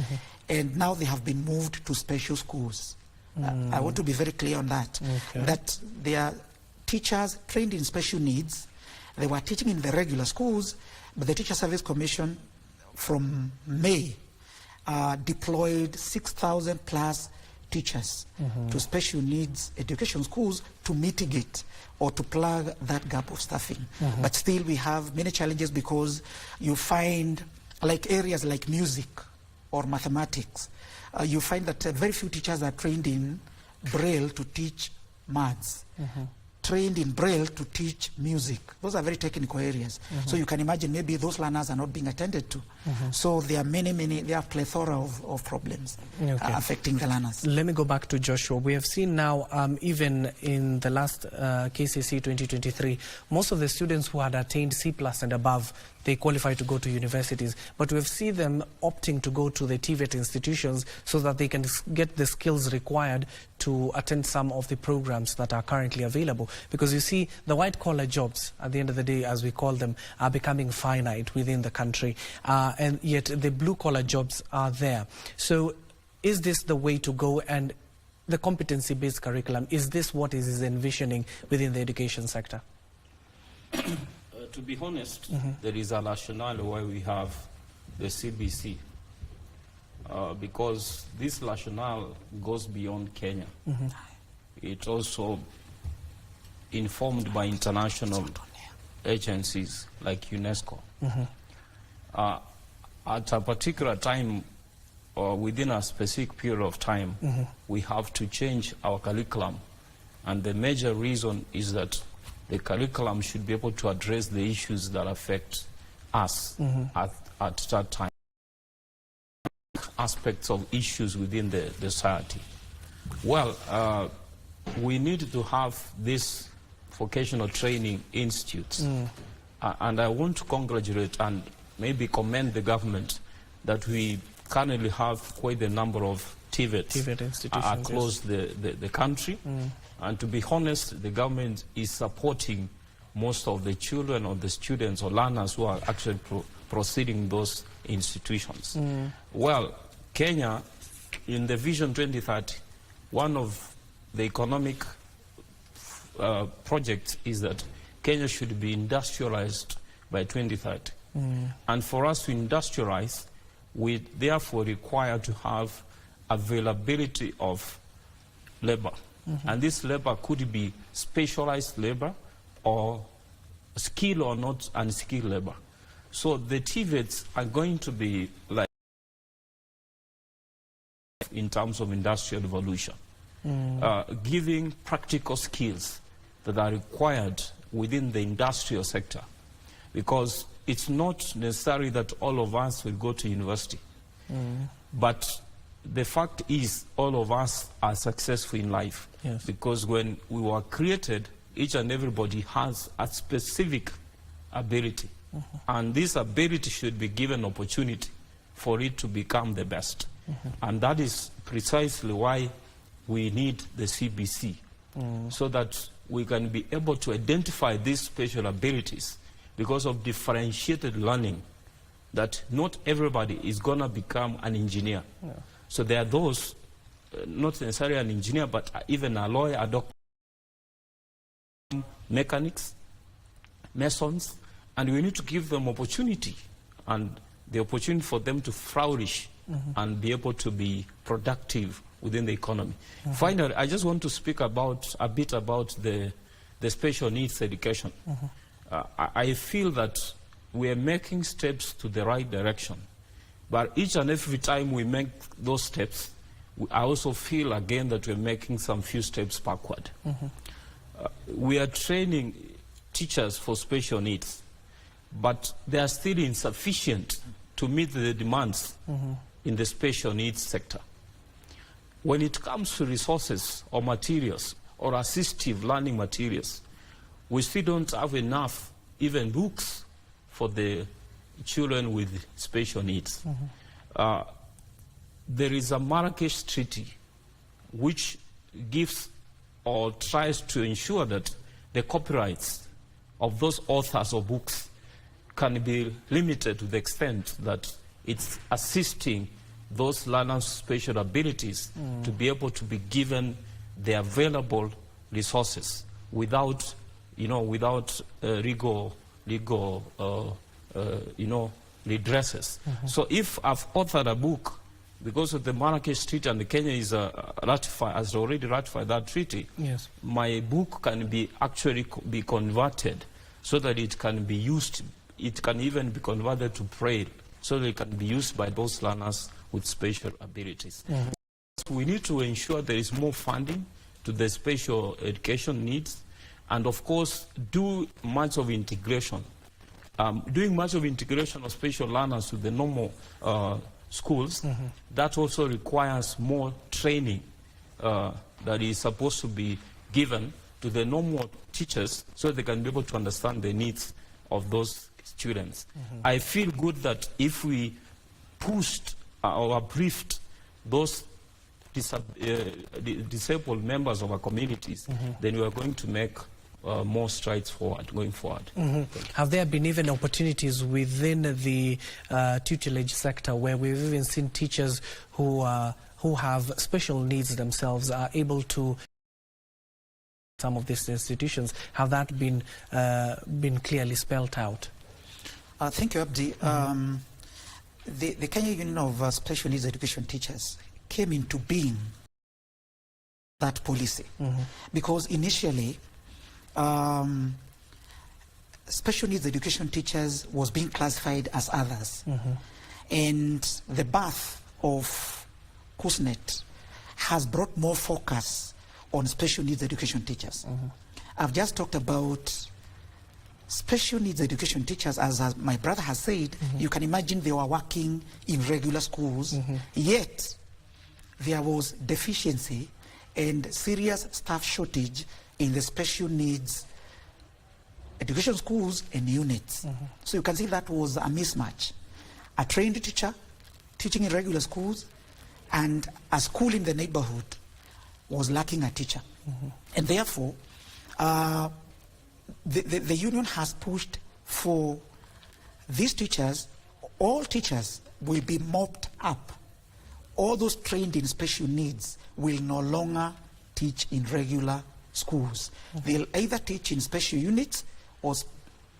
and now they have been moved to special schools. I want to be very clear on that, that there are teachers trained in special needs. They were teaching in the regular schools, but the Teacher Service Commission from May deployed 6,000 plus teachers to special needs education schools to mitigate or to plug that gap of staffing. But still we have many challenges, because you find like areas like music or mathematics, you find that very few teachers are trained in Braille to teach maths, trained in Braille to teach music. Those are very technical areas. So you can imagine maybe those learners are not being attended to. So there are there are plethora of problems affecting the learners. Let me go back to Joshua. We have seen now, even in the last KCSE 2023, most of the students who had attained C+ and above, they qualify to go to universities. But we've seen them opting to go to the TVET institutions so that they can get the skills required to attend some of the programs that are currently available. Because you see, the white-collar jobs, at the end of the day, as we call them, are becoming finite within the country. And yet the blue-collar jobs are there. So is this the way to go? And the competency-based curriculum, is this what is envisioning within the education sector? To be honest, there is a rationale why we have the CBC, because this rationale goes beyond Kenya. It's also informed by international agencies like UNESCO. At a particular time, or within a specific period of time, we have to change our curriculum. And the major reason is that the curriculum should be able to address the issues that affect us at that time. Aspects of issues within the society. Well, we need to have these vocational training institutes. And I want to congratulate and maybe commend the government that we currently have quite a number of TVET institutions across the country. And to be honest, the government is supporting most of the children or the students or learners who are actually proceeding those institutions. Well, Kenya, in the Vision 2030, one of the economic projects is that Kenya should be industrialized by 2030. And for us to industrialize, we therefore require to have availability of labor. And this labor could be specialized labor or skilled or not unskilled labor. So the TVETs are going to be like in terms of industrial revolution, giving practical skills that are required within the industrial sector. Because it's not necessary that all of us will go to university. But the fact is, all of us are successful in life. Because when we were created, each and everybody has a specific ability. And this ability should be given opportunity for it to become the best. And that is precisely why we need the CBC, so that we can be able to identify these special abilities, because of differentiated learning, that not everybody is going to become an engineer. So there are those, not necessarily an engineer, but even a lawyer, a doctor, mechanics, masons, and we need to give them opportunity, and the opportunity for them to flourish and be able to be productive within the economy. Finally, I just want to speak about a bit about the special needs education. I feel that we are making steps to the right direction, but each and every time we make those steps, I also feel again that we're making some few steps backward. We are training teachers for special needs, but they are still insufficient to meet the demands in the special needs sector. When it comes to resources or materials or assistive learning materials, we still don't have enough even books for the children with special needs. There is a Marrakesh Treaty which gives or tries to ensure that the copyrights of those authors of books can be limited to the extent that it's assisting those learners with special abilities to be able to be given the available resources without, without legal redresses. So if I've authored a book because of the Marrakesh Treaty and Kenya is has already ratified that treaty, yes, my book can be be converted so that it can be used. It can even be converted to Braille so that it can be used by those learners with special abilities. We need to ensure there is more funding to the special education needs, and of course do much of integration. Doing much of integration of special learners with the normal schools, that also requires more training that is supposed to be given to the normal teachers so they can be able to understand the needs of those students. I feel good that if we pushed or briefed those disabled members of our communities, then we are going to make more strides forward, going forward. Have there been even opportunities within the tutelage sector where we've even seen teachers who have special needs themselves are able to some of these institutions? Have that been clearly spelled out? Thank you, Abdi. The Kenya Union of Special Needs Education Teachers came into being that policy because initially special needs education teachers was being classified as others, and the birth of KUSNET has brought more focus on special needs education teachers. I've just talked about special needs education teachers, as my brother has said. You can imagine they were working in regular schools, yet there was deficiency and serious staff shortage in the special needs education schools and units. So you can see that was a mismatch. A trained teacher teaching in regular schools and a school in the neighborhood was lacking a teacher. And therefore, the union has pushed for these teachers. All teachers will be mopped up. All those trained in special needs will no longer teach in regular schools. They'll either teach in special units or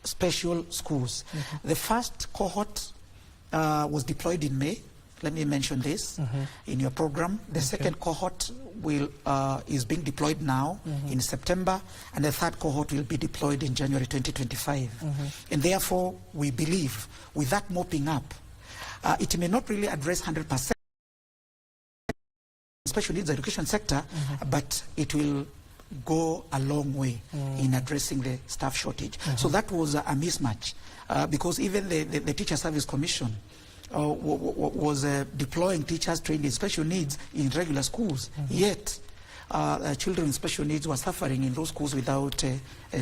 special schools. The first cohort was deployed in May. Let me mention this in your program. The second cohort is being deployed now in September, and the third cohort will be deployed in January 2025. And therefore, we believe with that mopping up, it may not really address 100% special needs education sector, but it will go a long way in addressing the staff shortage. So that was a mismatch because even the Teacher Service Commission was deploying teachers trained in special needs in regular schools, yet children with special needs were suffering in those schools without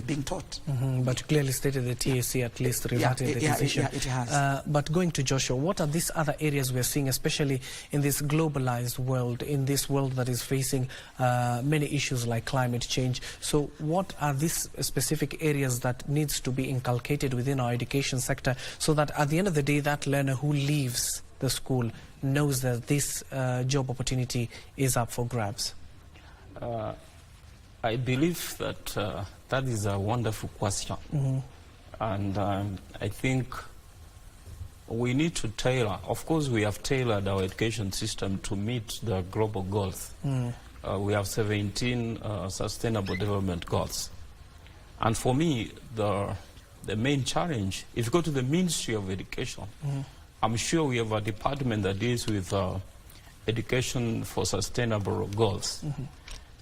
being taught. But clearly stated the TAC at least reverting the decision. It has. But going to Joshua, what are these other areas we're seeing, especially in this globalized world, in this world that is facing many issues like climate change? So what are these specific areas that needs to be inculcated within our education sector so that at the end of the day, that learner who leaves the school knows that this job opportunity is up for grabs? I believe that that is a wonderful question. And I think we need to tailor. Of course, we have tailored our education system to meet the global goals. We have 17 sustainable development goals. And for me, the main challenge, if you go to the Ministry of Education, I'm sure we have a department that deals with education for sustainable goals.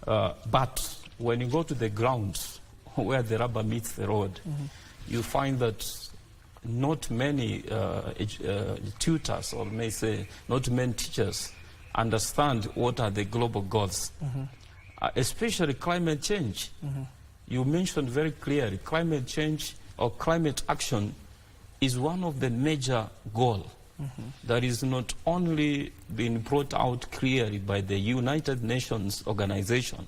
But when you go to the grounds where the rubber meets the road, you find that not many tutors, or may say not many teachers, understand what are the global goals, especially climate change. you mentioned very clearly, climate change or climate action is one of the major goals that is not only being brought out clearly by the United Nations organization,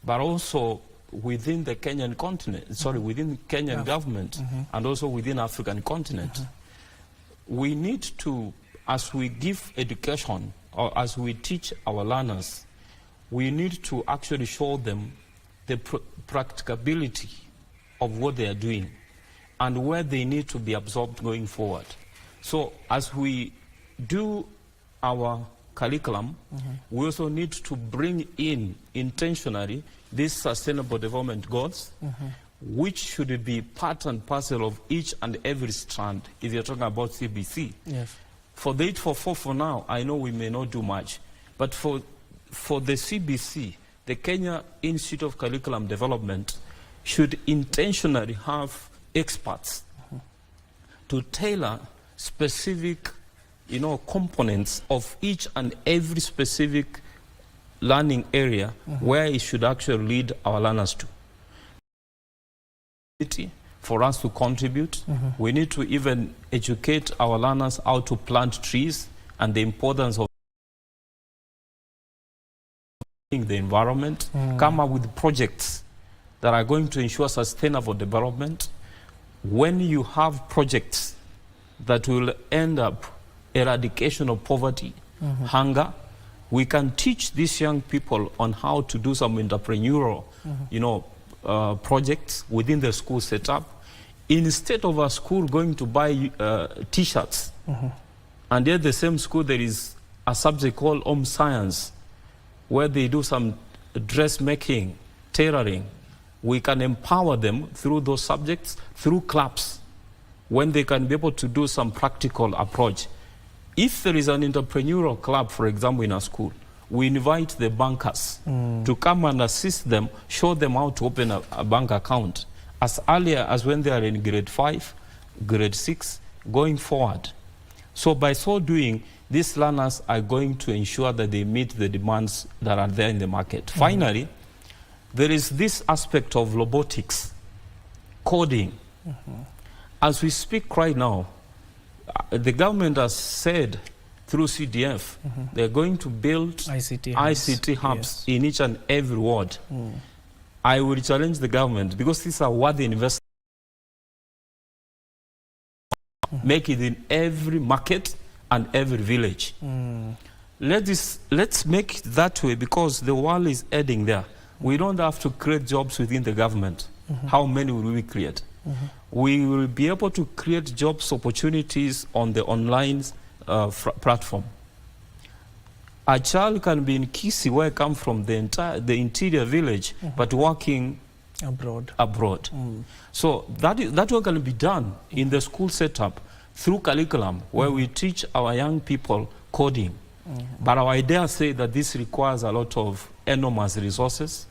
but also within the Kenyan continent, within Kenyan government, and also within African continent. We need to, as we give education, or as we teach our learners, we need to actually show them the practicability of what they are doing and where they need to be absorbed going forward. So as we do our curriculum, we also need to bring in intentionally these sustainable development goals, which should be part and parcel of each and every strand if you're talking about CBC. Yes. For the 844 for now, I know we may not do much, but for the CBC, the Kenya Institute of Curriculum Development should intentionally have experts to tailor specific, components of each and every specific learning area where it should actually lead our learners to. For us to contribute, we need to even educate our learners how to plant trees and the importance of the environment, come up with projects that are going to ensure sustainable development. When you have projects that will end up eradication of poverty, hunger, we can teach these young people on how to do some entrepreneurial, projects within the school setup. Instead of a school going to buy T-shirts, and at the same school there is a subject called home science, where they do some dressmaking, tailoring. We can empower them through those subjects, through clubs, when they can be able to do some practical approach. If there is an entrepreneurial club, for example, in a school, we invite the bankers to come and assist them, show them how to open a bank account as earlier as when they are in grade 5, grade 6, going forward. So by so doing, these learners are going to ensure that they meet the demands that are there in the market. Finally, there is this aspect of robotics, coding. As we speak right now, the government has said through CDF, they're going to build ICT hubs in each and every ward. I will challenge the government, because these are worthy investments. Make it in every market and every village. Let's make it that way, because the world is heading there. We don't have to create jobs within the government. How many will we create? We will be able to create jobs opportunities on the online platform. A child can be in Kisi, where I come from, the interior village, but working abroad. So that work can be done in the school setup through curriculum, where we teach our young people coding. But I dare say that this requires a lot of enormous resources.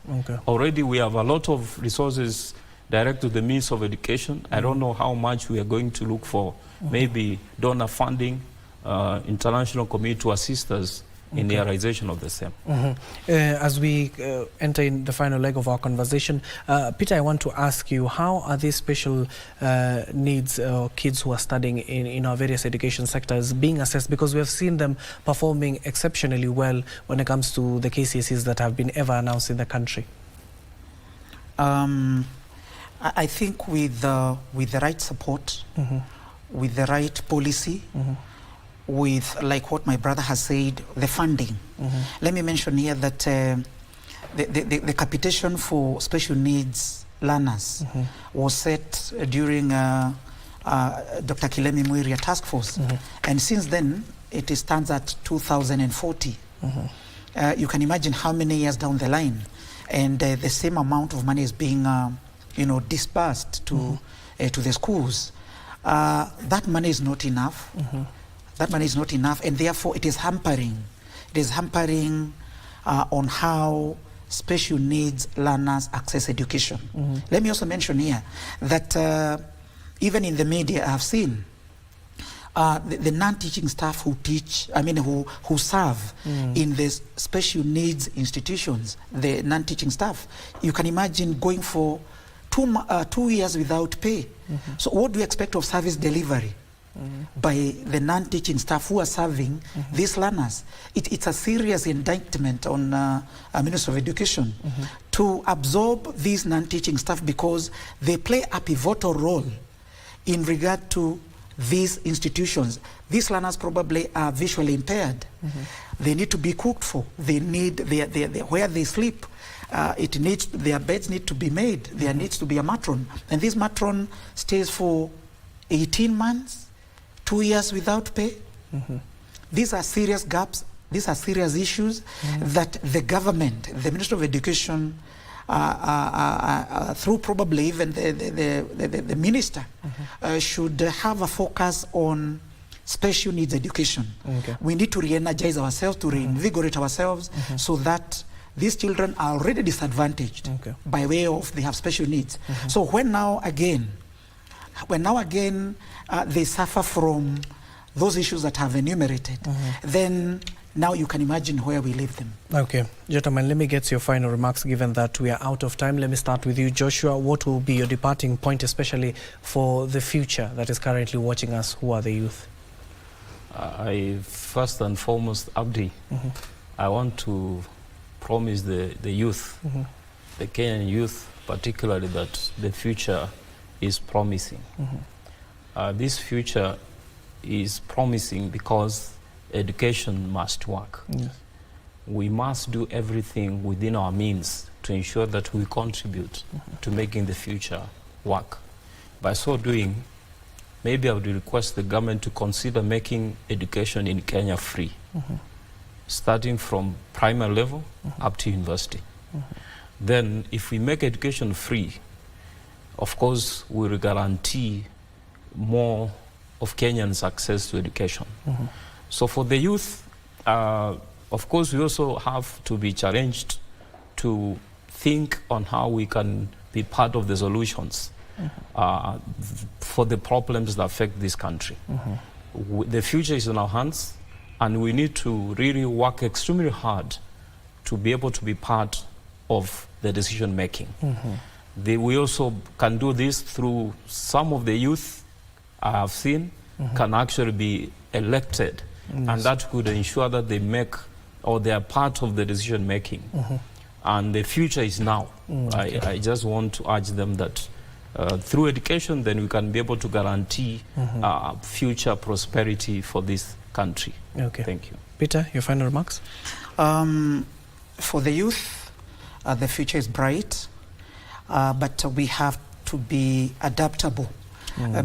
Already we have a lot of resources direct to the Ministry of Education. I don't know how much we are going to look for, maybe donor funding, international community to assist us in the realization of the same. As we enter in the final leg of our conversation, Peter, I want to ask you, how are these special needs kids who are studying in our various education sectors being assessed? Because we have seen them performing exceptionally well when it comes to the KCSEs that have been ever announced in the country. I think with the right support, with the right policy, with, like what my brother has said, the funding. Let me mention here that the capitation for special needs learners was set during Dr. Kilemi Muiria task force. And since then, it stands at 2040. You can imagine how many years down the line, and the same amount of money is being dispersed to the schools. That money is not enough. That money is not enough, and therefore it is hampering. It is hampering on how special needs learners access education. Let me also mention here that even in the media I have seen the non-teaching staff who teach, who serve in the special needs institutions, the non-teaching staff. You can imagine going for 2 years without pay. So what do you expect of service delivery by the non-teaching staff who are serving these learners? It's a serious indictment on Minister of Education to absorb these non-teaching staff, because they play a pivotal role in regard to these institutions. These learners probably are visually impaired. They need to be cooked for. They need where they sleep. Their beds need to be made. There needs to be a matron, and this matron stays for 18 months, 2 years without pay. These are serious gaps. These are serious issues that the government, the Minister of Education, through probably even the minister, should have a focus on special needs education. We need to re-energize ourselves, to reinvigorate ourselves, so that these children are already disadvantaged by way of they have special needs. So when now again they suffer from those issues that have enumerated, then now you can imagine where we leave them. Okay, gentlemen, let me get your final remarks, given that we are out of time. Let me start with you, Joshua. What will be your departing point, especially for the future that is currently watching us, who are the youth? First and foremost, Abdi, I want to promise the youth, the Kenyan youth particularly, that the future is promising. This future is promising because education must work. We must do everything within our means to ensure that we contribute to making the future work. By so doing, maybe I would request the government to consider making education in Kenya free, starting from primary level up to university. Then if we make education free, of course we will guarantee more of Kenyans access to education. So for the youth, of course we also have to be challenged to think on how we can be part of the solutions for the problems that affect this country. The future is in our hands, and we need to really work extremely hard to be able to be part of the decision making. We also can do this through some of the youth I have seen can actually be elected, and that could ensure that they make, or they are part of the decision making. And the future is now. I just want to urge them that through education, then we can be able to guarantee future prosperity for this country. Thank you. Peter, your final remarks? For the youth, the future is bright, but we have to be adaptable.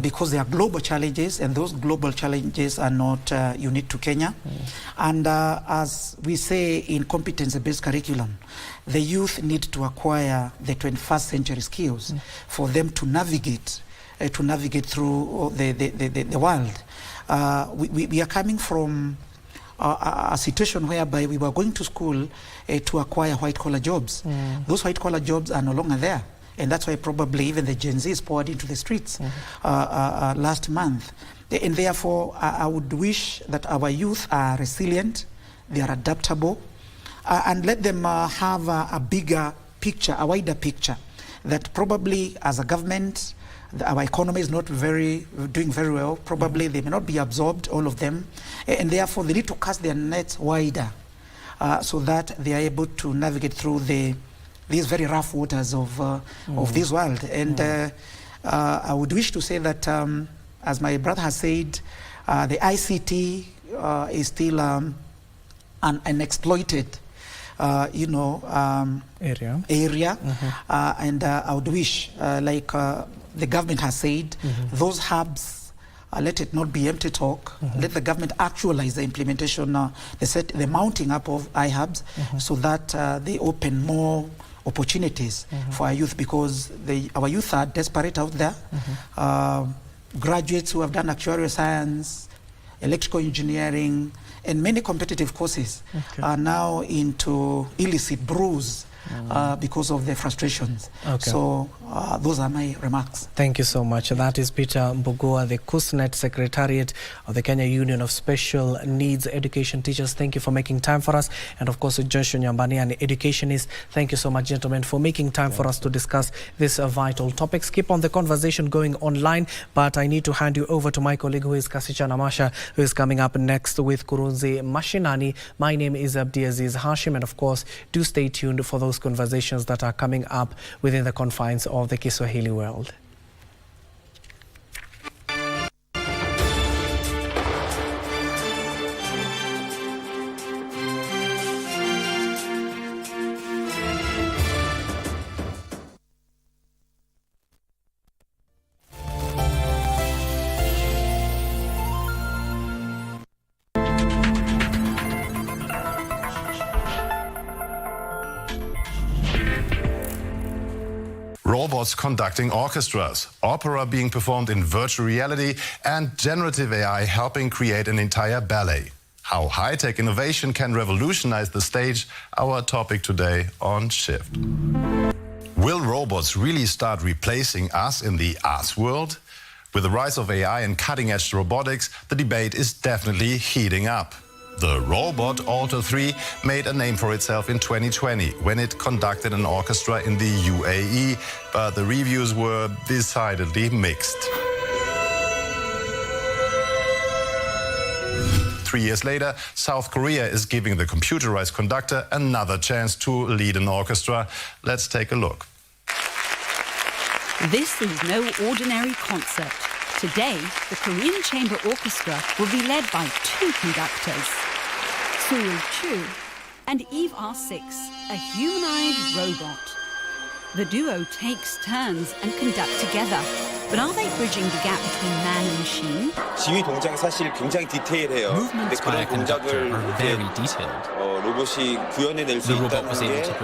Because there are global challenges, and those global challenges are not unique to Kenya. And as we say in competency-based curriculum, the youth need to acquire the 21st century skills for them to navigate through the world. We are coming from a situation whereby we were going to school to acquire white-collar jobs. Those white-collar jobs are no longer there. And that's why probably even the Gen Z is poured into the streets last month. And therefore, I would wish that our youth are resilient, they are adaptable, and let them have a bigger picture, a wider picture, that probably as a government, our economy is not doing very well. Probably they may not be absorbed, all of them. And therefore, they need to cast their nets wider so that they are able to navigate through these very rough waters of this world. And I would wish to say that, as my brother has said, the ICT is still an unexploited area. And I would wish, like the government has said, those hubs, let it not be empty talk. Let the government actualize the implementation, the mounting up of iHubs, so that they open more opportunities for our youth, because our youth are desperate out there. Graduates who have done actuarial science, electrical engineering, and many competitive courses are now into illicit brews because of their frustrations. Okay. So those are my remarks. Thank you so much. That is Peter Mbogoa, the KUSNET Secretariat of the Kenya Union of Special Needs Education Teachers. Thank you for making time for us. And of course, Joshua Nyambani, an educationist. Thank you so much, gentlemen, for making time for us to discuss this vital topics. Keep on the conversation going online, but I need to hand you over to my colleague who is Kasicha Namasha, who is coming up next with Kurunzi Mashinani. My name is Abdiaziz Hashim, and of course, do stay tuned for those conversations that are coming up within the confines of the Kiswahili world. Robots conducting orchestras, opera being performed in virtual reality, and generative AI helping create an entire ballet. How high-tech innovation can revolutionize the stage, our topic today on Shift. Will robots really start replacing us in the arts world? With the rise of AI and cutting-edge robotics, the debate is definitely heating up. The robot Alter 3 made a name for itself in 2020 when it conducted an orchestra in the UAE, but the reviews were decidedly mixed. 3 years later, South Korea is giving the computerized conductor another chance to lead an orchestra. Let's take a look. This is no ordinary concert. Today, the Korean Chamber Orchestra will be led by two conductors, Soo Chu and Eve R6, a humanoid robot. The duo takes turns and conduct together. But are they bridging the gap between man and machine? 지휘 동작이 사실 굉장히 디테일해요. Movements by a conductor are very detailed. 로봇이 구현해낼 수 The robot 있다는 was able to 게